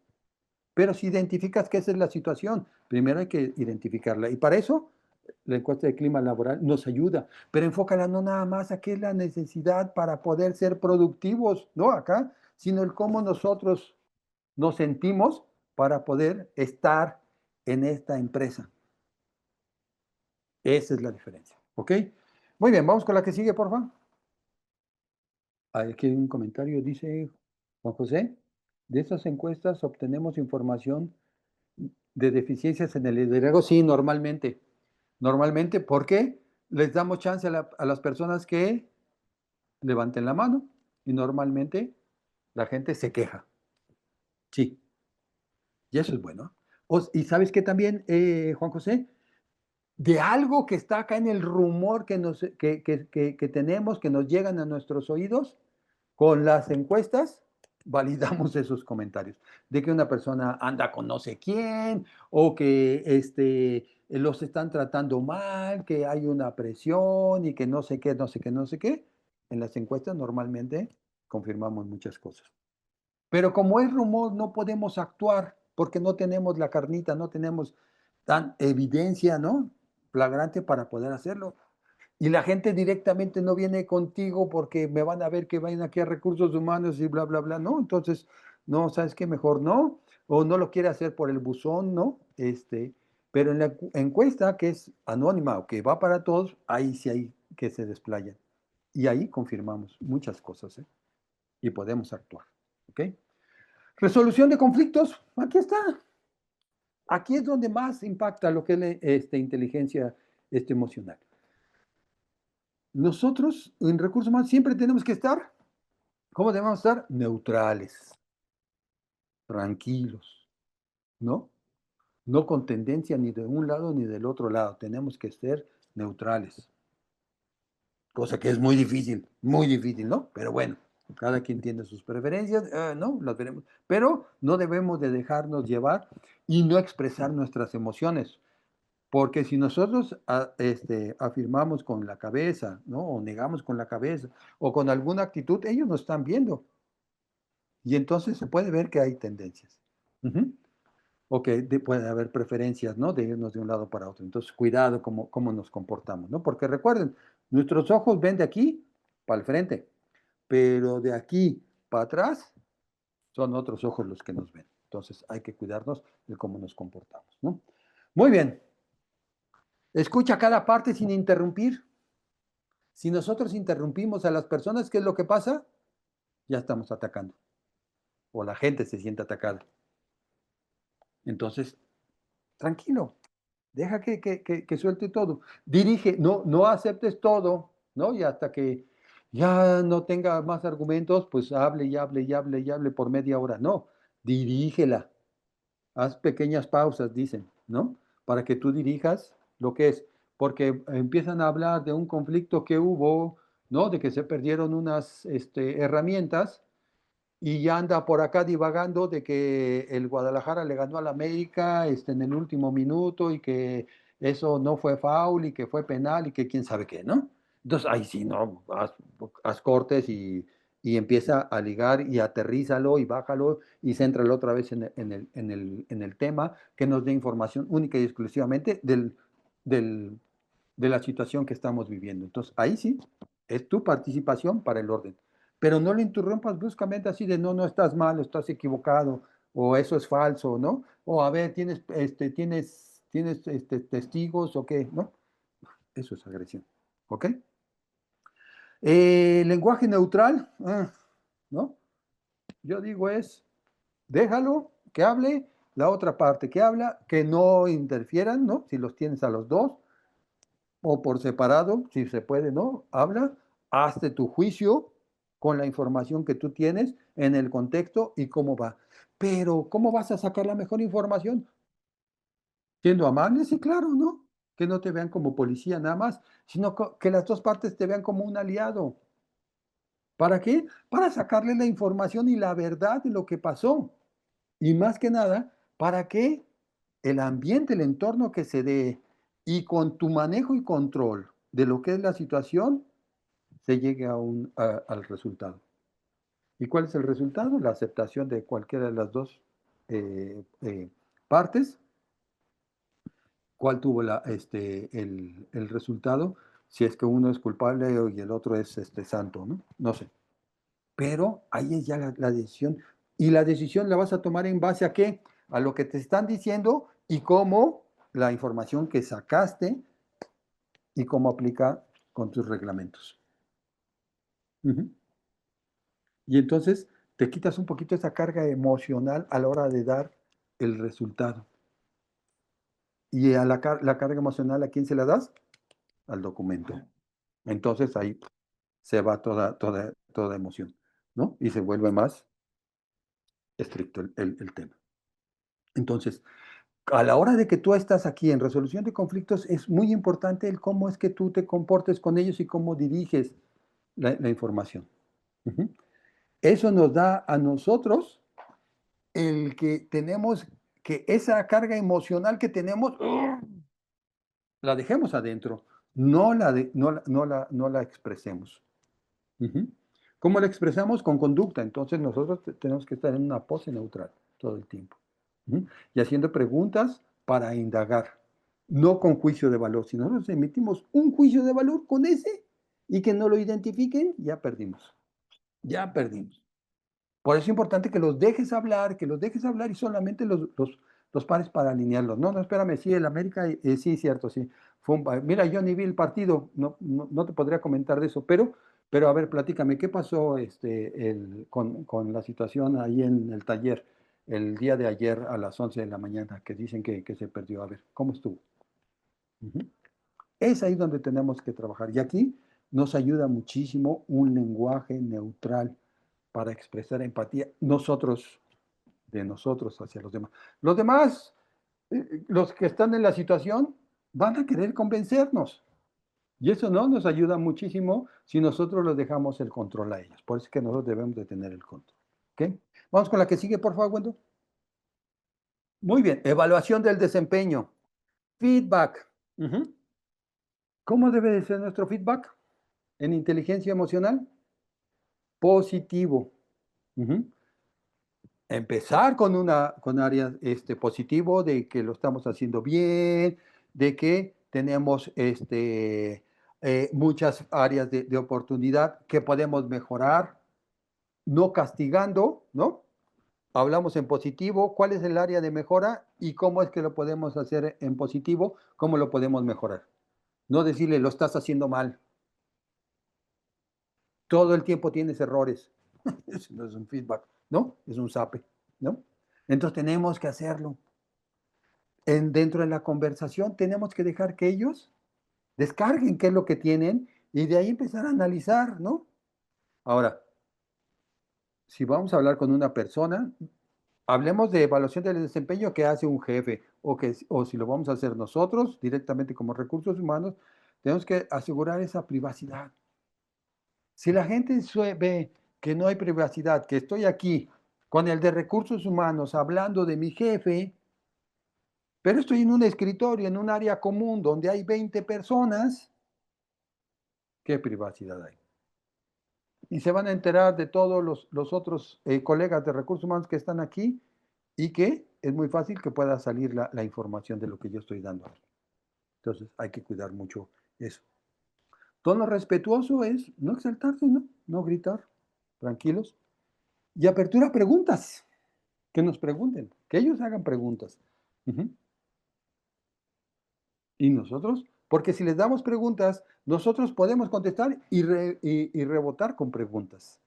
pero si identificas que esa es la situación, primero hay que identificarla. Y para eso, la encuesta de clima laboral nos ayuda, pero enfócala no nada más a qué es la necesidad para poder ser productivos, ¿no? Acá, sino el cómo nosotros nos sentimos para poder estar en esta empresa. Esa es la diferencia, ¿ok? Muy bien, vamos con la que sigue, por favor. Aquí hay un comentario, dice Juan José, de estas encuestas obtenemos información de deficiencias en el liderazgo. Sí, normalmente, ¿por qué? Les damos chance a las personas que levanten la mano y normalmente la gente se queja. Sí, y eso es bueno. Y sabes qué también, Juan José, de algo que está acá en el rumor que tenemos, que nos llegan a nuestros oídos, con las encuestas validamos esos comentarios, de que una persona anda con no sé quién, o que los están tratando mal, que hay una presión y que no sé qué, no sé qué, no sé qué. En las encuestas normalmente confirmamos muchas cosas. Pero como es rumor, no podemos actuar porque no tenemos la carnita, no tenemos tan evidencia, ¿no? Flagrante para poder hacerlo. Y la gente directamente no viene contigo porque me van a ver que vayan aquí a recursos humanos y bla, bla, bla, ¿no? Entonces, no, ¿sabes qué? Mejor no. O no lo quiere hacer por el buzón, ¿no? Pero en la encuesta que es anónima o que va para todos, ahí sí hay que se desplayan. Y ahí confirmamos muchas cosas, ¿eh? Y podemos actuar, ¿ok? Resolución de conflictos, aquí está. Aquí es donde más impacta lo que es la inteligencia emocional. nosotros en recursos humanos siempre tenemos que estar, ¿cómo debemos estar? Neutrales, tranquilos, ¿no? No con tendencia ni de un lado ni del otro lado. Tenemos que ser neutrales, cosa que es muy difícil, ¿no? Pero bueno, cada quien tiene sus preferencias, ¿no? Las veremos. Pero no debemos de dejarnos llevar y no expresar nuestras emociones. Porque si nosotros afirmamos con la cabeza, ¿no? O negamos con la cabeza, o con alguna actitud, ellos nos están viendo. Y entonces se puede ver que hay tendencias. Ujú. O que puede haber preferencias, ¿no? De irnos de un lado para otro. Entonces, cuidado cómo nos comportamos, ¿no? Porque recuerden, nuestros ojos ven de aquí para el frente, pero de aquí para atrás son otros ojos los que nos ven. Entonces, hay que cuidarnos de cómo nos comportamos, ¿no? Muy bien. Escucha cada parte sin interrumpir. Si nosotros interrumpimos a las personas, ¿qué es lo que pasa? Ya estamos atacando. O la gente se siente atacada. Entonces, tranquilo. Deja que suelte todo. Dirige, no aceptes todo, ¿no? Y hasta que ya no tenga más argumentos, pues hable y hable y hable y hable por media hora. No, dirígela. Haz pequeñas pausas, dicen, ¿no? Para que tú dirijas lo que es. Porque empiezan a hablar de un conflicto que hubo, ¿no? De que se perdieron unas herramientas y ya anda por acá divagando de que el Guadalajara le ganó al América en el último minuto y que eso no fue foul y que fue penal y que quién sabe qué, ¿no? Entonces, ahí sí, no, haz cortes y empieza a ligar y aterrízalo y bájalo y céntralo otra vez en el tema que nos dé información única y exclusivamente del, de la situación que estamos viviendo. Entonces, ahí sí, es tu participación para el orden. Pero no lo interrumpas bruscamente así de no estás mal, estás equivocado, o eso es falso, ¿no? O a ver, tienes testigos o qué, ¿no? Eso es agresión, ¿ok? Lenguaje neutral, ¿no? Yo digo déjalo que hable, la otra parte que habla, que no interfieran, ¿no? Si los tienes a los dos, o por separado, si se puede, ¿no? Habla, hazte tu juicio con la información que tú tienes en el contexto y cómo va. Pero, ¿cómo vas a sacar la mejor información? Siendo amable, sí, claro, ¿no? Que no te vean como policía nada más, sino que las dos partes te vean como un aliado. ¿Para qué? Para sacarle la información y la verdad de lo que pasó. Y más que nada, para que el ambiente, el entorno que se dé y con tu manejo y control de lo que es la situación, se llegue al resultado. ¿Y cuál es el resultado? La aceptación de cualquiera de las dos partes. ¿Cuál tuvo el resultado? Si es que uno es culpable y el otro es santo, ¿no? No sé. Pero ahí es ya la decisión. Y la decisión la vas a tomar en base a qué? A lo que te están diciendo y cómo la información que sacaste y cómo aplica con tus reglamentos. Ujú. Y entonces te quitas un poquito esa carga emocional a la hora de dar el resultado. Y a la carga emocional, ¿a quién se la das? Al documento. Entonces ahí se va toda emoción, ¿no? Y se vuelve más estricto el tema. Entonces, a la hora de que tú estás aquí en resolución de conflictos, es muy importante el cómo es que tú te comportes con ellos y cómo diriges la información. Ujú. Eso nos da a nosotros el que tenemos que esa carga emocional que tenemos, la dejemos adentro, no la expresemos. Ujú. ¿Cómo la expresamos? Con conducta. Entonces nosotros tenemos que estar en una pose neutral todo el tiempo. Ujú. Y haciendo preguntas para indagar, no con juicio de valor. Si nosotros emitimos un juicio de valor con ese y que no lo identifiquen, ya perdimos. Ya perdimos. Por eso es importante que los dejes hablar y solamente los pares para alinearlos. No, espérame, sí, el América, sí, cierto, sí. Mira, yo ni vi el partido, no te podría comentar de eso, pero a ver, platícame, ¿qué pasó con la situación ahí en el taller el día de ayer a las 11 de la mañana, que dicen que se perdió? A ver, ¿cómo estuvo? Ujú. Es ahí donde tenemos que trabajar. Y aquí nos ayuda muchísimo un lenguaje neutral para expresar empatía, nosotros, de nosotros hacia los demás. Los demás, los que están en la situación, van a querer convencernos. Y eso no nos ayuda muchísimo si nosotros los dejamos el control a ellos. Por eso es que nosotros debemos de tener el control. ¿Ok? Vamos con la que sigue, por favor, Wendo. Muy bien, evaluación del desempeño. Feedback. Ujú. ¿Cómo debe de ser nuestro feedback en inteligencia emocional? Positivo. Ujú. Empezar con con áreas positivo de que lo estamos haciendo bien, de que tenemos muchas áreas de oportunidad que podemos mejorar, no castigando, ¿no? Hablamos en positivo, cuál es el área de mejora y cómo es que lo podemos hacer en positivo, cómo lo podemos mejorar. No decirle, lo estás haciendo mal, todo el tiempo tienes errores. Eso no es un feedback, ¿no? Es un zape, ¿no? Entonces tenemos que hacerlo. Dentro de la conversación tenemos que dejar que ellos descarguen qué es lo que tienen y de ahí empezar a analizar, ¿no? Ahora, si vamos a hablar con una persona, hablemos de evaluación del desempeño que hace un jefe o si lo vamos a hacer nosotros directamente como recursos humanos, tenemos que asegurar esa privacidad. Si la gente ve que no hay privacidad, que estoy aquí con el de recursos humanos hablando de mi jefe, pero estoy en un escritorio, en un área común donde hay 20 personas, ¿qué privacidad hay? Y se van a enterar de todos los otros colegas de recursos humanos que están aquí y que es muy fácil que pueda salir la información de lo que yo estoy dando. Entonces hay que cuidar mucho eso. Tono respetuoso es no exaltarse, ¿no? No gritar, tranquilos. Y apertura a preguntas, que nos pregunten, que ellos hagan preguntas. Ujú. Y nosotros, porque si les damos preguntas, nosotros podemos contestar y rebotar con preguntas.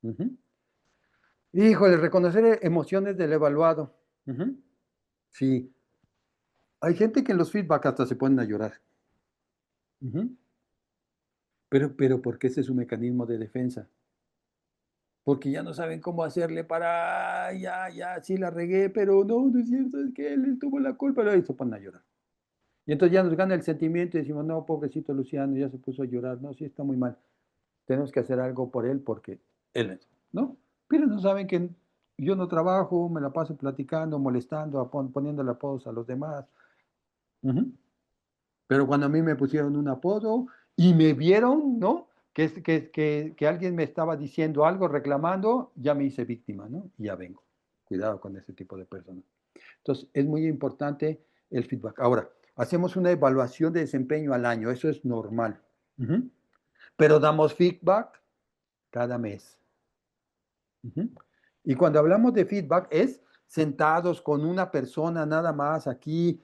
Ujú. Híjole, reconocer emociones del evaluado. Ujú. Sí, hay gente que en los feedback hasta se ponen a llorar. Ujú. Pero porque ese es su mecanismo de defensa. Porque ya no saben cómo hacerle para, "Ay, ya, sí la regué, pero no, no es cierto, es que él tuvo la culpa", y se ponen a llorar. Y entonces ya nos gana el sentimiento y decimos, no, pobrecito Luciano, ya se puso a llorar, no, sí está muy mal. Tenemos que hacer algo por él porque él es, ¿no? Pero no saben que yo no trabajo, me la paso platicando, molestando, poniéndole apodos a los demás. Ujú. Pero cuando a mí me pusieron un apodo y me vieron, ¿no? Que alguien me estaba diciendo algo, reclamando, ya me hice víctima, ¿no? Y ya vengo. Cuidado con ese tipo de personas. Entonces, es muy importante el feedback. Ahora, hacemos una evaluación de desempeño al año, eso es normal. Ujú. Pero damos feedback cada mes. Ujú. Y cuando hablamos de feedback es sentados con una persona nada más aquí,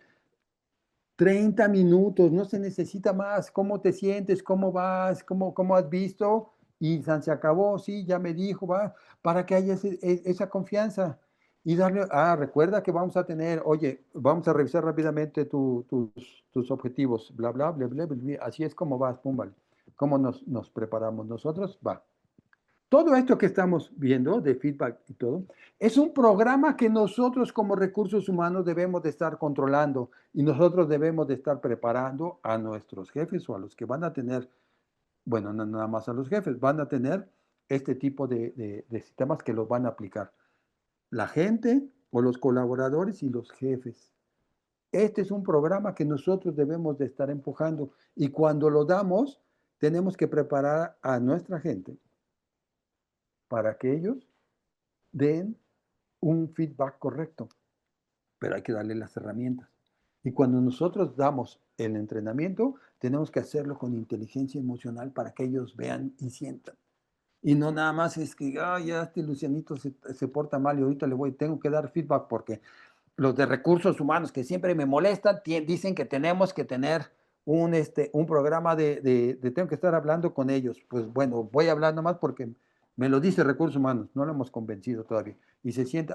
30 minutos, no se necesita más. ¿Cómo te sientes? ¿Cómo vas? ¿Cómo has visto? Y se acabó, sí, ya me dijo, va, para que haya esa confianza. Y darle, recuerda que vamos a tener, oye, vamos a revisar rápidamente tus objetivos, bla, bla, bla, bla, bla, bla. Así es como vas, pum, vale. ¿Cómo nos preparamos nosotros? Va. Todo esto que estamos viendo de feedback y todo, es un programa que nosotros como recursos humanos debemos de estar controlando y nosotros debemos de estar preparando a nuestros jefes o a los que van a tener, bueno, no nada más a los jefes, van a tener este tipo de sistemas que los van a aplicar. La gente o los colaboradores y los jefes. Este es un programa que nosotros debemos de estar empujando y cuando lo damos, tenemos que preparar a nuestra gente para que ellos den un feedback correcto, pero hay que darle las herramientas. Y cuando nosotros damos el entrenamiento, tenemos que hacerlo con inteligencia emocional para que ellos vean y sientan. Y no nada más es que, ya este Lucianito se porta mal y ahorita tengo que dar feedback porque los de recursos humanos que siempre me molestan, dicen que tenemos que tener un programa tengo que estar hablando con ellos. Pues bueno, voy a hablar nomás porque me lo dice recursos humanos, no lo hemos convencido todavía. Y se siente,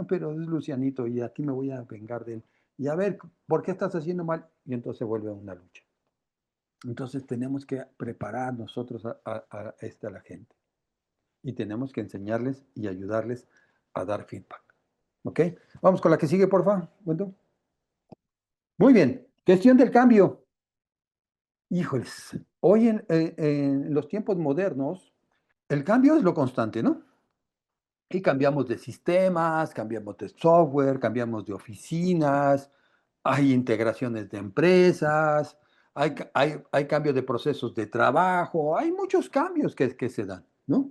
pero es Lucianito y aquí me voy a vengar de él. Y a ver, ¿por qué estás haciendo mal? Y entonces vuelve a una lucha. Entonces tenemos que preparar nosotros a la gente y tenemos que enseñarles y ayudarles a dar feedback. ¿Ok? Vamos con la que sigue, por favor. Muy bien. Gestión del cambio. Híjoles, hoy en los tiempos modernos, el cambio es lo constante, ¿no? Y cambiamos de sistemas, cambiamos de software, cambiamos de oficinas, hay integraciones de empresas, hay cambios de procesos de trabajo, hay muchos cambios que se dan, ¿no?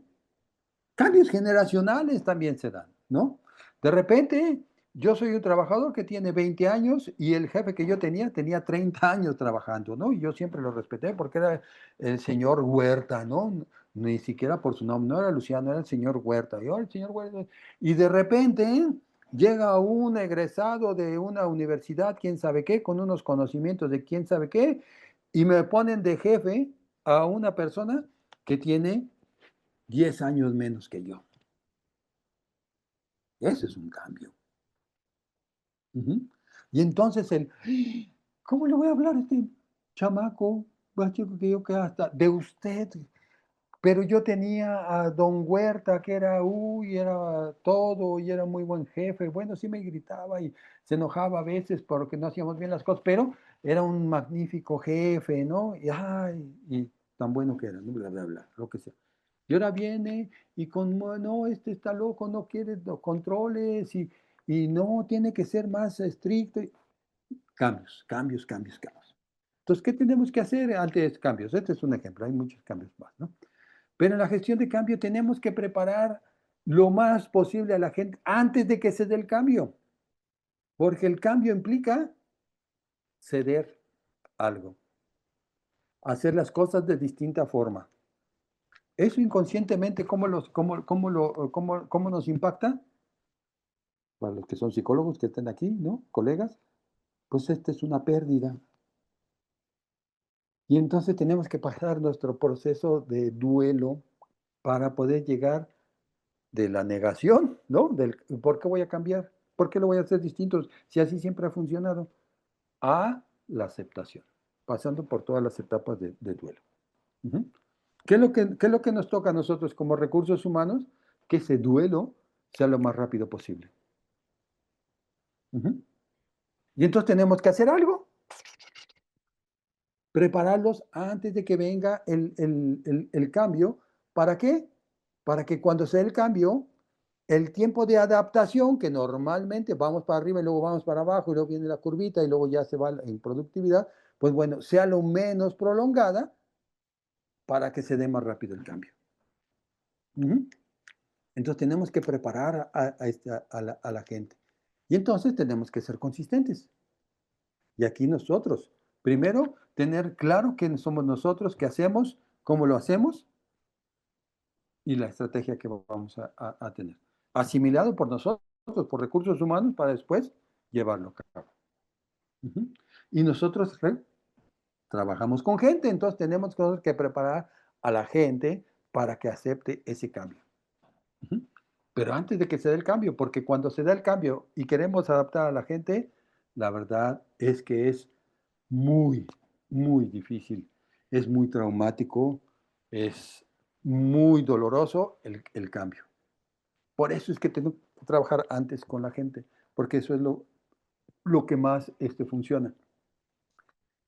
Cambios generacionales también se dan, ¿no? De repente, yo soy un trabajador que tiene 20 años y el jefe que yo tenía 30 años trabajando, ¿no? Y yo siempre lo respeté porque era el señor Huerta, ¿no? Ni siquiera por su nombre, no era Luciano, era el señor Huerta. Y, el señor Huerta. Y de repente llega un egresado de una universidad, quién sabe qué, con unos conocimientos de quién sabe qué, y me ponen de jefe a una persona que tiene 10 años menos que yo. Ese es un cambio. Ujú. Y entonces ¿cómo le voy a hablar a este chamaco, más chico que yo, que hasta de usted? Pero yo tenía a don Huerta, que era, uy, era todo, y era muy buen jefe. Bueno, sí me gritaba y se enojaba a veces porque no hacíamos bien las cosas, pero era un magnífico jefe, ¿no? Y, ay, y tan bueno que era, ¿no? Bla, bla, bla, lo que sea. Y ahora viene y con, no, este está loco, no quiere los controles y no, tiene que ser más estricto. Cambios, cambios, cambios, cambios. Entonces, ¿qué tenemos que hacer ante estos cambios? Este es un ejemplo, hay muchos cambios más, ¿no? Pero en la gestión de cambio tenemos que preparar lo más posible a la gente antes de que se dé el cambio, porque el cambio implica ceder algo, hacer las cosas de distinta forma. Eso inconscientemente, ¿cómo nos impacta? Para los que son psicólogos que estén aquí, ¿no? Colegas, pues esta es una pérdida. Y entonces tenemos que pasar nuestro proceso de duelo para poder llegar de la negación, ¿no? Del ¿por qué voy a cambiar? ¿Por qué lo voy a hacer distinto si así siempre ha funcionado? A la aceptación, pasando por todas las etapas de duelo. Ujú. ¿Qué es lo que nos toca a nosotros como recursos humanos? Que ese duelo sea lo más rápido posible. Ujú. Y entonces tenemos que hacer algo, prepararlos antes de que venga el cambio. ¿Para qué? Para que cuando sea el cambio, el tiempo de adaptación, que normalmente vamos para arriba y luego vamos para abajo y luego viene la curvita y luego ya se va en productividad, pues bueno, sea lo menos prolongada para que se dé más rápido el cambio. Ujú. Entonces tenemos que preparar a la gente. Y entonces tenemos que ser consistentes. Y aquí nosotros, primero, tener claro quiénes somos nosotros, qué hacemos, cómo lo hacemos y la estrategia que vamos a tener. Asimilado por nosotros, por recursos humanos, para después llevarlo a cabo. Ujú. Y nosotros trabajamos con gente, entonces tenemos que preparar a la gente para que acepte ese cambio. Ujú. Pero antes de que se dé el cambio, porque cuando se da el cambio y queremos adaptar a la gente, la verdad es que es muy, muy difícil, es muy traumático, es muy doloroso el cambio. Por eso es que tengo que trabajar antes con la gente, porque eso es lo que más funciona.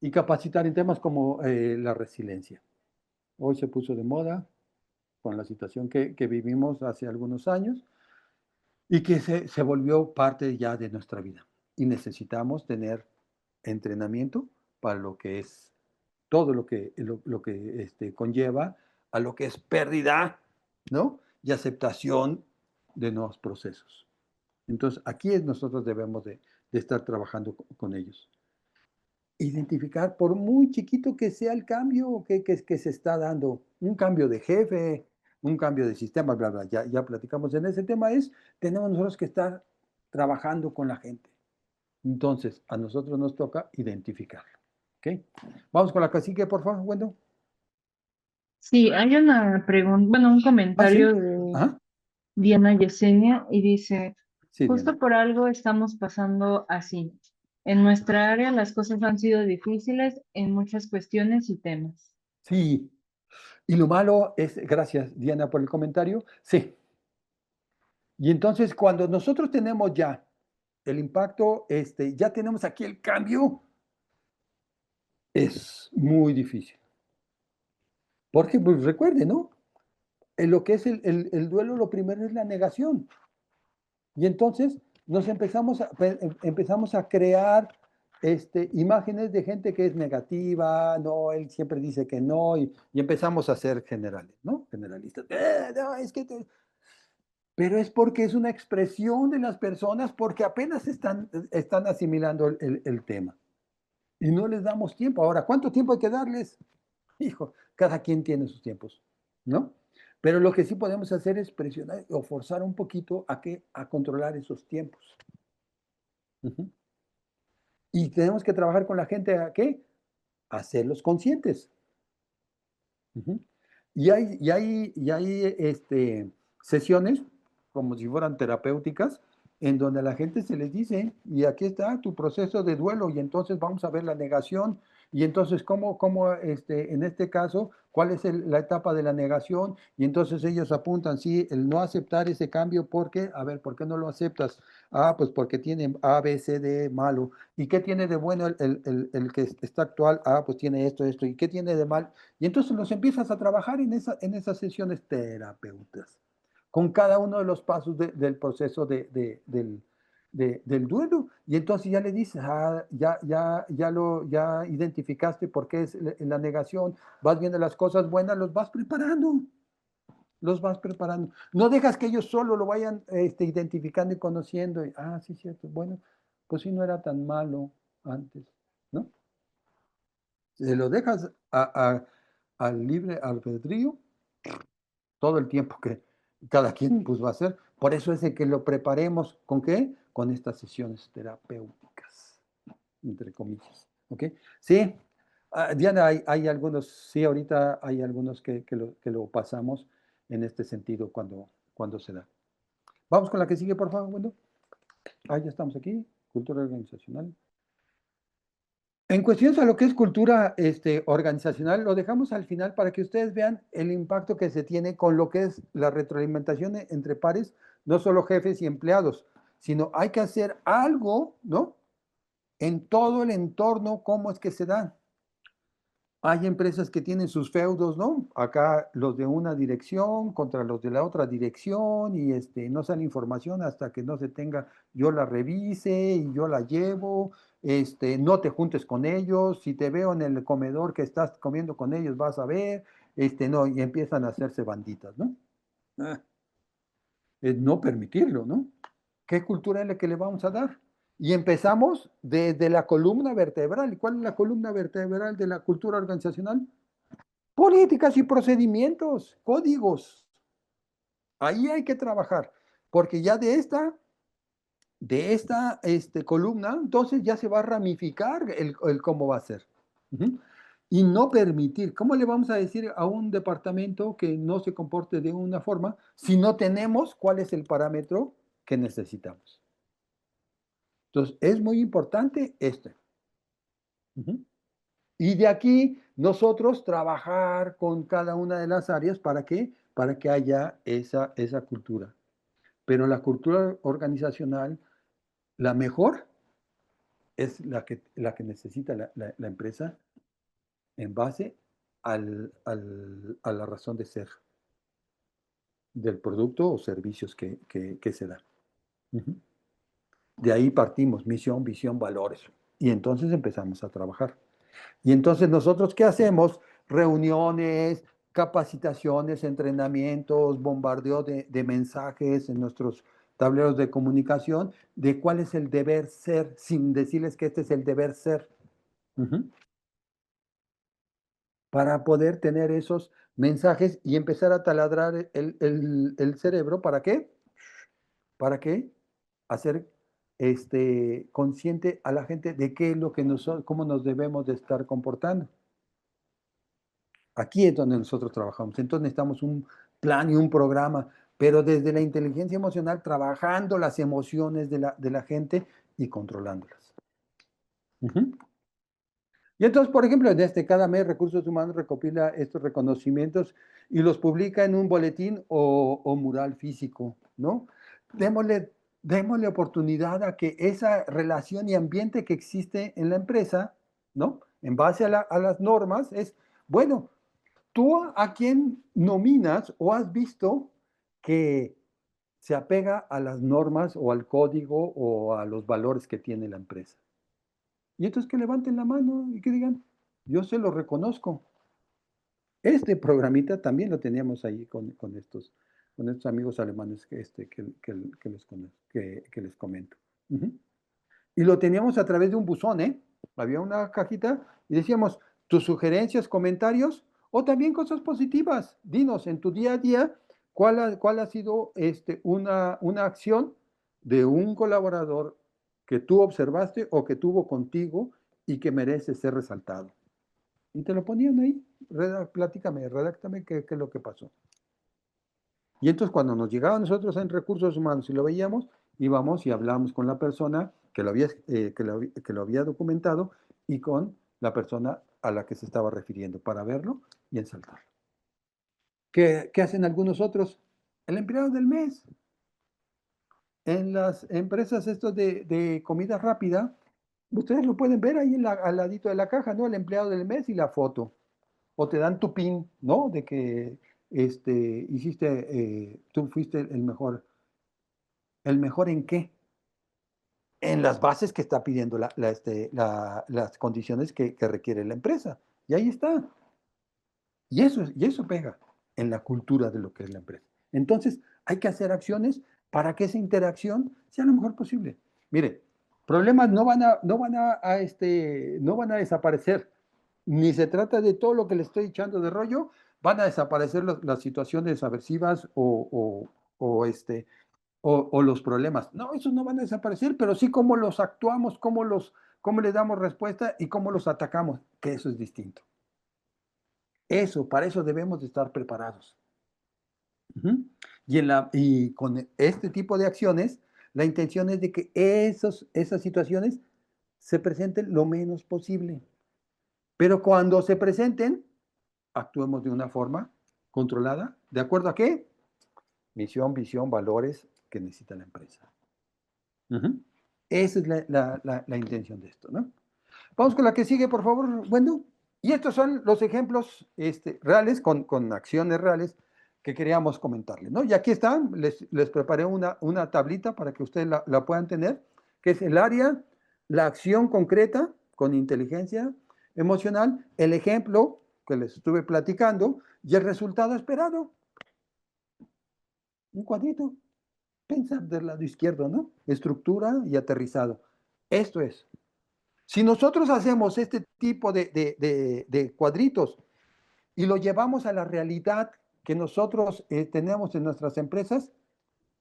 Y capacitar en temas como la resiliencia. Hoy se puso de moda con la situación que vivimos hace algunos años y que se volvió parte ya de nuestra vida. Y necesitamos tener entrenamiento para lo que es todo lo que conlleva a lo que es pérdida, ¿no? Y aceptación de nuevos procesos. Entonces, aquí nosotros debemos de estar trabajando con ellos. Identificar, por muy chiquito que sea el cambio que se está dando, un cambio de jefe, un cambio de sistema, bla, bla, ya platicamos en ese tema, tenemos nosotros que estar trabajando con la gente. Entonces, a nosotros nos toca identificarlo. ¿Ok? Vamos con la cacique, por favor, Wendo. Sí, hay una pregunta, bueno, un Ah, sí. comentario de Ajá. Diana Yesenia y dice, Sí, Diana. justo por algo estamos pasando así. En nuestra área las cosas han sido difíciles en muchas cuestiones y temas. Sí. Y lo malo es, gracias Diana por el comentario, sí. Y entonces cuando nosotros tenemos ya el impacto, ya tenemos aquí el cambio, es muy difícil. Porque, pues recuerde, ¿no? En lo que es el duelo, lo primero es la negación. Y entonces nos empezamos a crear imágenes de gente que es negativa, no, él siempre dice que no, y empezamos a ser generales, ¿no? Generalistas. No, es que pero es porque es una expresión de las personas porque apenas están asimilando el tema. Y no les damos tiempo. Ahora, ¿cuánto tiempo hay que darles? Hijo, cada quien tiene sus tiempos, ¿no? Pero lo que sí podemos hacer es presionar o forzar un poquito a controlar esos tiempos. Ujú. Y tenemos que trabajar con la gente a qué? A hacerlos conscientes. Ujú. Y hay sesiones, como si fueran terapéuticas, en donde a la gente se les dice, y aquí está tu proceso de duelo, y entonces vamos a ver la negación, y entonces en este caso, cuál es la etapa de la negación, y entonces ellos apuntan, sí, el no aceptar ese cambio, ¿por qué? A ver, ¿por qué no lo aceptas? Ah, pues porque tiene A, B, C, D malo. ¿Y qué tiene de bueno el que está actual? Ah, pues tiene esto, esto. ¿Y qué tiene de mal? Y entonces los empiezas a trabajar en esas sesiones terapeutas, con cada uno de los pasos del proceso del duelo. Y entonces ya le dices, ya identificaste por qué es la negación, vas viendo las cosas buenas, los vas preparando. Los vas preparando. No dejas que ellos solo lo vayan identificando y conociendo. Sí, cierto. Bueno, pues sí, no era tan malo antes, ¿no? Se lo dejas al libre albedrío todo el tiempo que cada quien pues, va a hacer. Por eso es de que lo preparemos. ¿Con qué? Con estas sesiones terapéuticas, entre comillas. ¿Ok? Sí, Diana, hay algunos, sí, ahorita hay algunos que lo pasamos en este sentido cuando se da. Vamos con la que sigue, por favor, bueno. Ya estamos aquí, cultura organizacional. En cuestiones a lo que es cultura organizacional, lo dejamos al final para que ustedes vean el impacto que se tiene con lo que es la retroalimentación entre pares, no solo jefes y empleados, sino hay que hacer algo, ¿no? En todo el entorno, cómo es que se da. Hay empresas que tienen sus feudos, ¿no? Acá los de una dirección contra los de la otra dirección y no sale información hasta que no se tenga, yo la revise y yo la llevo, no te juntes con ellos, si te veo en el comedor que estás comiendo con ellos vas a ver, no, y empiezan a hacerse banditas, ¿no? Ah, es no permitirlo, ¿no? ¿Qué cultura es la que le vamos a dar? Y empezamos desde la columna vertebral. ¿Y cuál es la columna vertebral de la cultura organizacional? Políticas y procedimientos, códigos. Ahí hay que trabajar, porque ya de esta columna, entonces ya se va a ramificar el cómo va a ser. Ujú. Y no permitir, ¿cómo le vamos a decir a un departamento que no se comporte de una forma si no tenemos cuál es el parámetro que necesitamos? Entonces, es muy importante esto. Ujú. Y de aquí nosotros trabajar con cada una de las áreas ¿para qué? Para que haya esa cultura. Pero la cultura organizacional, la mejor, es la que necesita la empresa en base a la razón de ser del producto o servicios que se da. Ujú. De ahí partimos, misión, visión, valores. Y entonces empezamos a trabajar. Y entonces nosotros, ¿qué hacemos? Reuniones, capacitaciones, entrenamientos, bombardeo de mensajes en nuestros tableros de comunicación de cuál es el deber ser, sin decirles que este es el deber ser. Ujú. Para poder tener esos mensajes y empezar a taladrar el cerebro. ¿Para qué? ¿Para qué? Hacer consciente a la gente de qué es lo que cómo nos debemos de estar comportando. Aquí es donde nosotros trabajamos. Entonces necesitamos un plan y un programa, pero desde la inteligencia emocional, trabajando las emociones de la gente y controlándolas. Ujú. Y entonces, por ejemplo, cada mes Recursos Humanos recopila estos reconocimientos y los publica en un boletín o mural físico, ¿no? Démosle, démosle oportunidad a que esa relación y ambiente que existe en la empresa, ¿no? En base a las normas, es, bueno, ¿tú a quién nominas o has visto que se apega a las normas o al código o a los valores que tiene la empresa? Y entonces que levanten la mano y que digan, yo se lo reconozco. Este programita también lo teníamos ahí con estos amigos alemanes que les comento. Ujú. Y lo teníamos a través de un buzón, ¿eh? Había una cajita y decíamos tus sugerencias, comentarios o también cosas positivas. Dinos en tu día a día cuál ha sido una acción de un colaborador que tú observaste o que tuvo contigo y que merece ser resaltado. Y te lo ponían ahí, platícame, redáctame qué es lo que pasó. Y entonces cuando nos llegaba a nosotros en recursos humanos y lo veíamos, íbamos y hablábamos con la persona que lo había documentado y con la persona a la que se estaba refiriendo para verlo y ensalzarlo. ¿Qué hacen algunos otros? El empleado del mes. En las empresas estos de comida rápida, ustedes lo pueden ver ahí al ladito de la caja, ¿no? El empleado del mes y la foto. O te dan tu pin, ¿no? De que tú fuiste el mejor. ¿El mejor en qué? En las bases que está pidiendo las condiciones que requiere la empresa. Y ahí está. Y eso pega en la cultura de lo que es la empresa. Entonces, hay que hacer acciones para que esa interacción sea lo mejor posible. Mire, problemas no van a desaparecer. Ni se trata de todo lo que le estoy echando de rollo, van a desaparecer las situaciones aversivas o los problemas. No, esos no van a desaparecer, pero sí cómo los actuamos, cómo le damos respuesta y cómo los atacamos, que eso es distinto. Para eso debemos de estar preparados. Ujú. Y con este tipo de acciones, la intención es de que esas situaciones se presenten lo menos posible. Pero cuando se presenten, actuemos de una forma controlada. ¿De acuerdo a qué? Misión, visión, valores que necesita la empresa. Ujú. Esa es la intención de esto, ¿no? Vamos con la que sigue, por favor, bueno. Y estos son los ejemplos reales, con acciones reales que queríamos comentarles, ¿no? Y aquí están, les preparé una tablita para que ustedes la puedan tener, que es el área, la acción concreta con inteligencia emocional, el ejemplo que les estuve platicando y el resultado esperado. Un cuadrito, pensar del lado izquierdo, ¿no? Estructura y aterrizado. Esto es. Si nosotros hacemos este tipo de cuadritos y lo llevamos a la realidad que nosotros tenemos en nuestras empresas,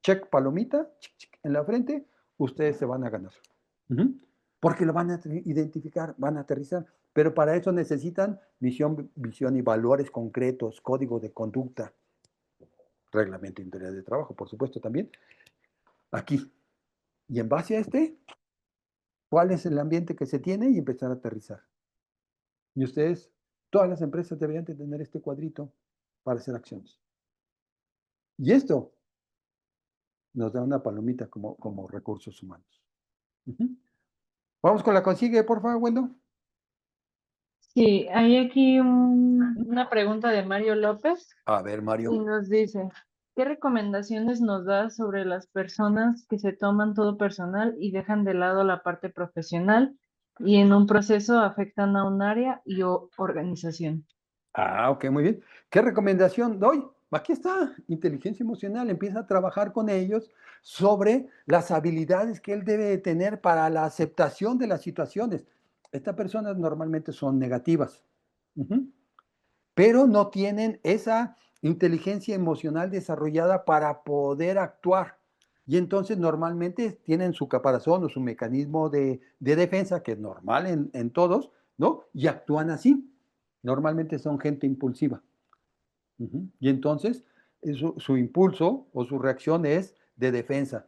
check palomita, en la frente, ustedes se van a ganar. Ujú. Porque lo van a identificar, van a aterrizar. Pero para eso necesitan misión, visión y valores concretos, código de conducta, reglamento interior de trabajo, por supuesto, también. Aquí. Y en base a ¿cuál es el ambiente que se tiene? Y empezar a aterrizar. Y ustedes, todas las empresas deberían de tener este cuadrito para hacer acciones. Y esto nos da una palomita como recursos humanos. Ujú. Vamos con la consigue, por favor, Wendo. Sí, hay aquí una pregunta de Mario López A ver, y Mario. nos dice, ¿qué recomendaciones nos das sobre las personas que se toman todo personal y dejan de lado la parte profesional y en un proceso afectan a un área y o organización? Ok, muy bien. ¿Qué recomendación doy? Aquí está, inteligencia emocional. Empieza a trabajar con ellos sobre las habilidades que él debe de tener para la aceptación de las situaciones. Estas personas normalmente son negativas. Ujú. Pero no tienen esa inteligencia emocional desarrollada para poder actuar. Y entonces normalmente tienen su caparazón o su mecanismo de defensa, que es normal en todos, ¿no? Y actúan así. Normalmente son gente impulsiva. Ujú. Y entonces su impulso o su reacción es de defensa.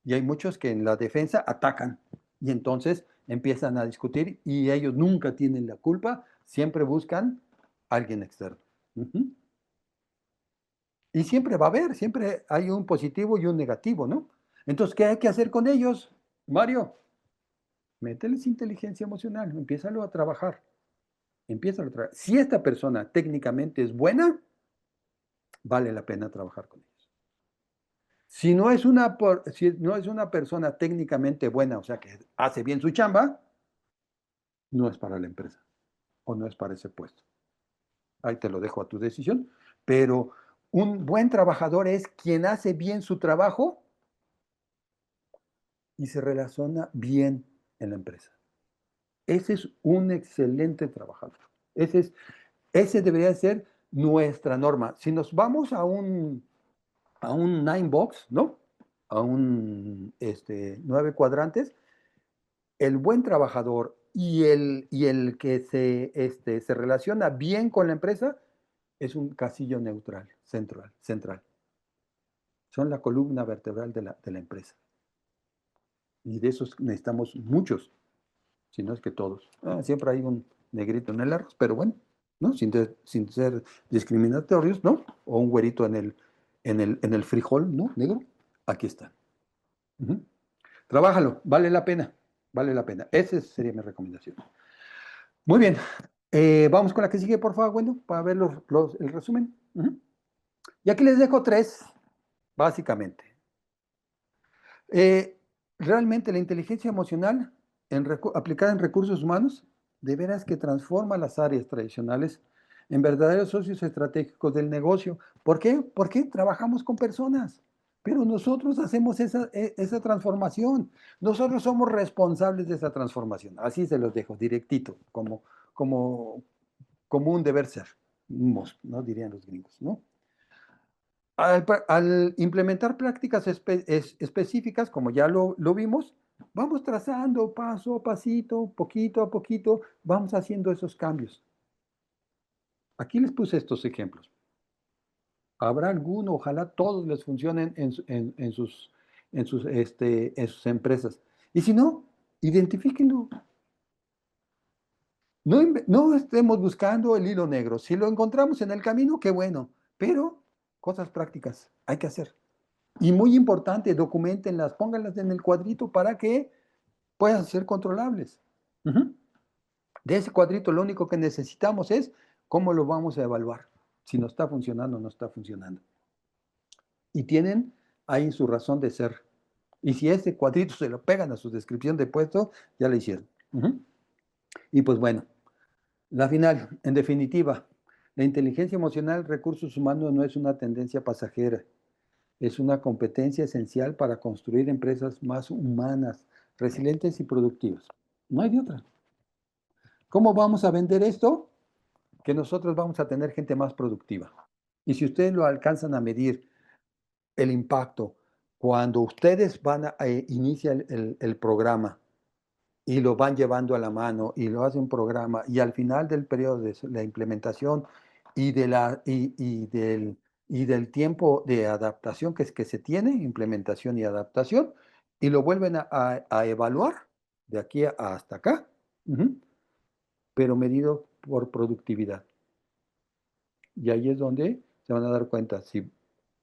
Y hay muchos que en la defensa atacan. Y entonces empiezan a discutir y ellos nunca tienen la culpa, siempre buscan a alguien externo. Ujú. Y siempre va a haber, siempre hay un positivo y un negativo, ¿no? Entonces, ¿qué hay que hacer con ellos, Mario? Mételes inteligencia emocional, empiézalo a trabajar, empiézalo a trabajar. Si esta persona técnicamente es buena, vale la pena trabajar con ellos. Si no es una persona técnicamente buena, o sea, que hace bien su chamba, no es para la empresa o no es para ese puesto. Ahí te lo dejo a tu decisión, pero un buen trabajador es quien hace bien su trabajo y se relaciona bien en la empresa. Ese es un excelente trabajador. Ese debería ser nuestra norma. Si nos vamos a un nine box, ¿no? A un 9 cuadrantes, el buen trabajador y el que se relaciona bien con la empresa es un casillo neutral, central. Son la columna vertebral de la empresa. Y de esos necesitamos muchos, si no es que todos. Siempre hay un negrito en el arroz, pero bueno, ¿no? Sin ser discriminatorios, ¿no? O un güerito en el frijol, ¿no? Negro. Aquí está. Ujú. Trabájalo, vale la pena, vale la pena. Esa sería mi recomendación. Muy bien, vamos con la que sigue, por favor, bueno, para ver el resumen. Ujú. Y aquí les dejo tres, básicamente. Eh, Realmente la inteligencia emocional aplicada en recursos humanos, de veras que transforma las áreas tradicionales en verdaderos socios estratégicos del negocio. ¿Por qué? Porque trabajamos con personas, pero nosotros hacemos esa transformación. Nosotros somos responsables de esa transformación. Así se los dejo, directito, como, como un deber ser, ¿no? Dirían los gringos, ¿no? Al implementar prácticas específicas, como ya lo vimos, vamos trazando paso a pasito, poquito a poquito, vamos haciendo esos cambios. Aquí les puse estos ejemplos. Habrá alguno, ojalá todos les funcionen en sus empresas. Y si no, identifíquenlo. No estemos buscando el hilo negro. Si lo encontramos en el camino, qué bueno. Pero cosas prácticas hay que hacer. Y muy importante, documentenlas, pónganlas en el cuadrito para que puedan ser controlables. Ujú. De ese cuadrito lo único que necesitamos es cómo lo vamos a evaluar, si nos está funcionando o no está funcionando. Y tienen ahí su razón de ser. Y si ese cuadrito se lo pegan a su descripción de puesto, ya lo hicieron. Ujú. Y pues bueno, la final, en definitiva, la inteligencia emocional, recursos humanos no es una tendencia pasajera. Es una competencia esencial para construir empresas más humanas, resilientes y productivas. No hay de otra. ¿Cómo vamos a vender esto? Que nosotros vamos a tener gente más productiva. Y si ustedes lo alcanzan a medir, el impacto, cuando ustedes inician el programa y lo van llevando a la mano y lo hacen un programa y al final del periodo de la implementación y del tiempo de adaptación que se tiene, implementación y adaptación, y lo vuelven a evaluar de aquí hasta acá, pero medido por productividad. Y ahí es donde se van a dar cuenta si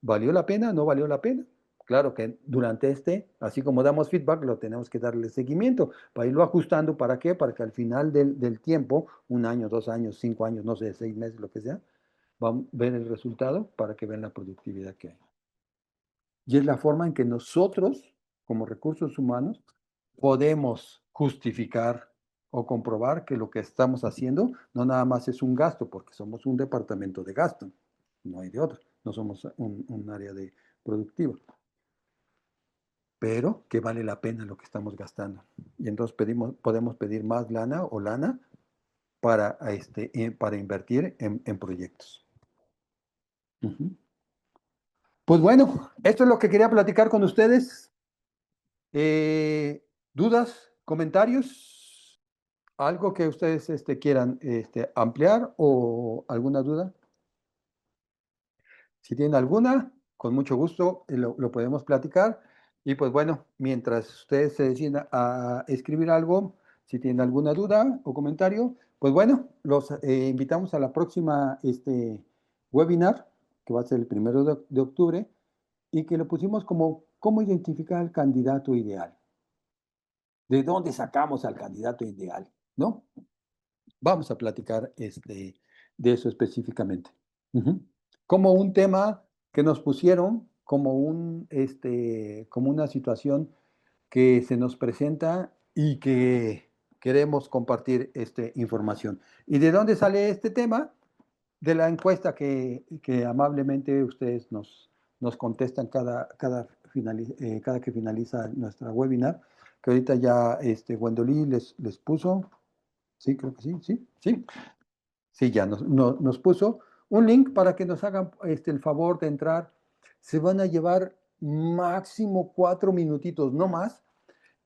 valió la pena o no valió la pena. Claro que durante así como damos feedback, lo tenemos que darle seguimiento para irlo ajustando. ¿Para qué? Para que al final del tiempo, 1 año, 2 años, 5 años, no sé, 6 meses, lo que sea, van a ver el resultado para que vean la productividad que hay. Y es la forma en que nosotros, como recursos humanos, podemos justificar o comprobar que lo que estamos haciendo no nada más es un gasto, porque somos un departamento de gasto, no hay de otro, no somos un área de productiva, pero que vale la pena lo que estamos gastando. Y entonces podemos pedir más lana para invertir en proyectos. Ujú. Pues bueno, esto es lo que quería platicar con ustedes. ¿Dudas, comentarios? ¿Algo que ustedes quieran ampliar o alguna duda? Si tienen alguna, con mucho gusto lo podemos platicar. Y pues bueno, mientras ustedes se deciden a escribir algo, Si tienen alguna duda o comentario, pues bueno, los invitamos a la próxima webinar, que va a ser el 1 de octubre, y que le pusimos como cómo identificar al candidato ideal. ¿De dónde sacamos al candidato ideal? ¿No? Vamos a platicar de eso específicamente. Como un tema que nos pusieron, como una situación que se nos presenta y que queremos compartir información. ¿Y de dónde sale este tema? De la encuesta que amablemente ustedes nos contestan cada que finaliza nuestra webinar, que ahorita ya Gwendolyn les puso. Sí, creo que sí. Sí, ya nos puso un link para que nos hagan el favor de entrar. Se van a llevar máximo 4 minutitos, no más,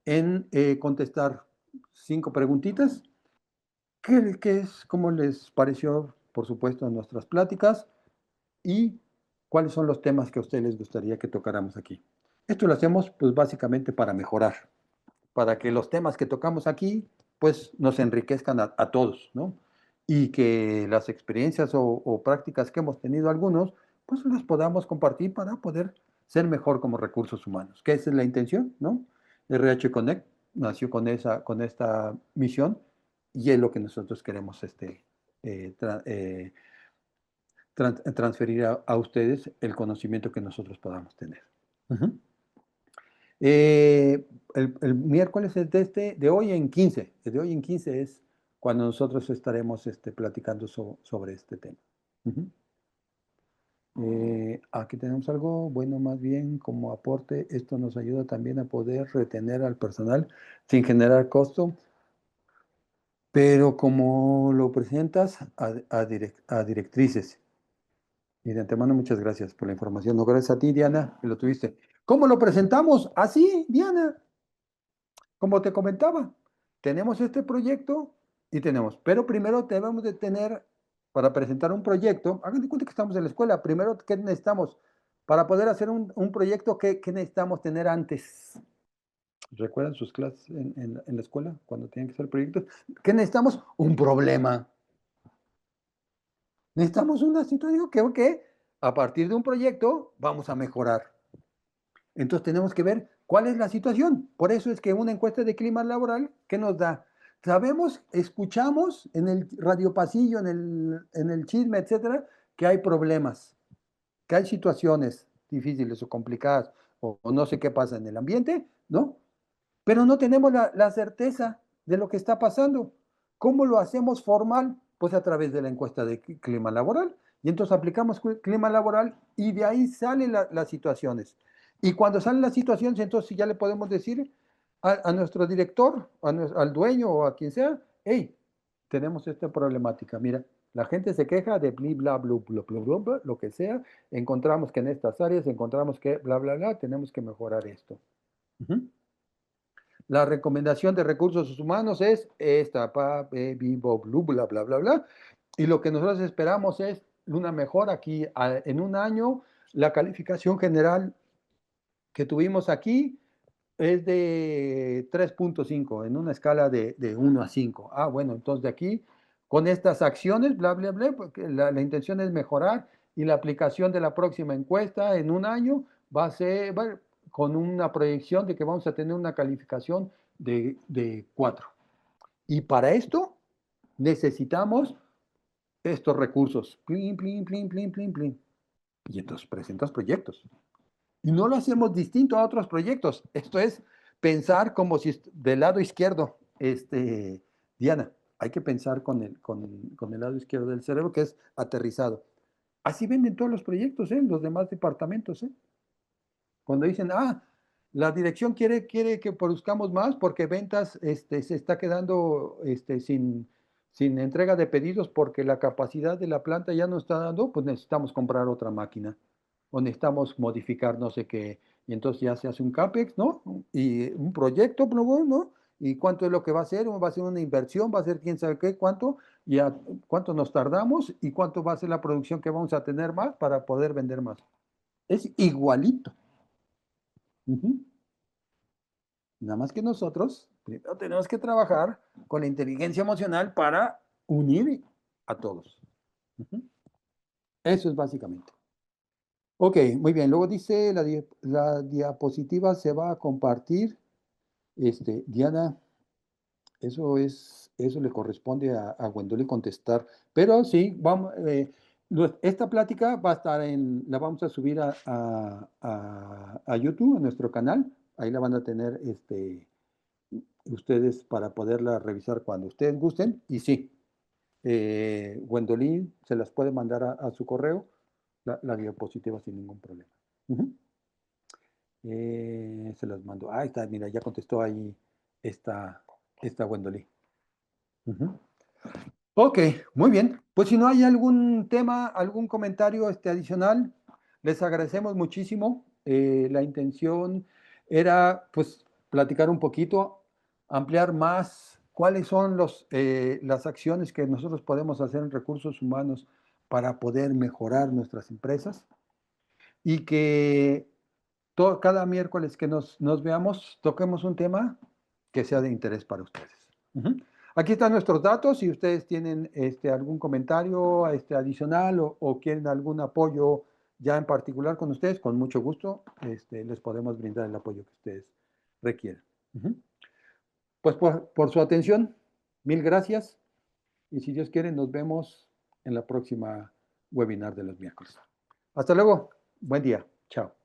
en contestar 5 preguntitas. ¿Cómo les pareció, por supuesto, nuestras pláticas? ¿Y cuáles son los temas que a ustedes les gustaría que tocáramos aquí? Esto lo hacemos, pues, básicamente para mejorar, para que los temas que tocamos aquí, pues, nos enriquezcan a todos, ¿no? Y que las experiencias o prácticas que hemos tenido algunos, pues, las podamos compartir para poder ser mejor como recursos humanos, que esa es la intención, ¿no? RH Connect nació con esta misión y es lo que nosotros queremos transferir a ustedes el conocimiento que nosotros podamos tener. Ujú. El miércoles es de hoy en 15. De hoy en 15 es cuando nosotros estaremos platicando sobre este tema. Ujú. Aquí tenemos algo, bueno, más bien como aporte, esto nos ayuda también a poder retener al personal sin generar costo, pero como lo presentas a directrices. Y de antemano, muchas gracias por la información. No, gracias a ti, Diana, que lo tuviste. ¿Cómo lo presentamos? Así, Diana. Como te comentaba, tenemos este proyecto y pero primero debemos de tener, para presentar un proyecto, hagan de cuenta que estamos en la escuela, primero, ¿qué necesitamos? Para poder hacer un proyecto, ¿qué necesitamos tener antes? ¿Recuerdan sus clases en la escuela cuando tienen que hacer proyectos? ¿Qué necesitamos? Un problema. Necesitamos una situación que a partir de un proyecto vamos a mejorar. Entonces tenemos que ver cuál es la situación. Por eso es que una encuesta de clima laboral, ¿qué nos da? Sabemos, escuchamos en el radio pasillo, en el chisme, etcétera, que hay problemas, que hay situaciones difíciles o complicadas, o no sé qué pasa en el ambiente, ¿no? Pero no tenemos la certeza de lo que está pasando. ¿Cómo lo hacemos formal? Pues a través de la encuesta de clima laboral. Y entonces aplicamos clima laboral y de ahí salen las situaciones. Y cuando salen las situaciones, entonces ya le podemos decir a nuestro director, al dueño o a quien sea, hey, tenemos esta problemática. Mira, la gente se queja de bla, bla, bla, bla, bla, bla, lo que sea. Encontramos que en estas áreas, encontramos que bla, bla, bla, tenemos que mejorar esto. La recomendación de recursos humanos es esta, bla, bla, bla, bla. Y lo que nosotros esperamos es una mejora aquí. En un año, la calificación general que tuvimos aquí es de 3.5 en una escala de 1 a 5. Ah, bueno, entonces de aquí, con estas acciones, bla, bla, bla, porque la intención es mejorar y la aplicación de la próxima encuesta en un año va a ser con una proyección de que vamos a tener una calificación de 4. Y para esto necesitamos estos recursos. Plin, plin, plin, plin, plin, plin. Y entonces presentas proyectos. Y no lo hacemos distinto a otros proyectos. Esto es pensar como si del lado izquierdo, Diana, hay que pensar con el lado izquierdo del cerebro, que es aterrizado. Así venden todos los proyectos, los demás departamentos. Cuando dicen, la dirección quiere que produzcamos más porque ventas se está quedando sin entrega de pedidos porque la capacidad de la planta ya no está dando, pues necesitamos comprar otra máquina o necesitamos modificar no sé qué. Y entonces ya se hace un CAPEX, ¿no? Y un proyecto, ¿no? ¿Y cuánto es lo que va a ser? ¿Va a ser una inversión? ¿Va a ser quién sabe qué? ¿Cuánto? ¿Y a cuánto nos tardamos? ¿Y cuánto va a ser la producción que vamos a tener más para poder vender más? Es igualito. Nada más que nosotros Primero tenemos que trabajar con la inteligencia emocional para unir a todos. Eso es básicamente. Ok, muy bien. Luego dice, la diapositiva se va a compartir. Diana, eso le corresponde a Gwendolyn contestar. Pero sí, vamos, esta plática va a estar la vamos a subir a YouTube, a nuestro canal. Ahí la van a tener ustedes para poderla revisar cuando ustedes gusten. Y sí, Gwendolyn se las puede mandar a su correo, la diapositiva sin ningún problema. Se las mando. Ahí está, mira, ya contestó ahí esta Gwendolyn. Ok, muy bien. Pues si no hay algún tema, algún comentario adicional, les agradecemos muchísimo. La intención era pues platicar un poquito, ampliar más cuáles son las acciones que nosotros podemos hacer en recursos humanos para poder mejorar nuestras empresas y que cada miércoles que nos veamos toquemos un tema que sea de interés para ustedes. Aquí están nuestros datos. Si ustedes tienen algún comentario adicional o quieren algún apoyo ya en particular con ustedes, con mucho gusto les podemos brindar el apoyo que ustedes requieran. Pues por su atención, mil gracias. Y si Dios quiere, nos vemos en la próxima webinar de los miércoles. Hasta luego. Buen día. Chao.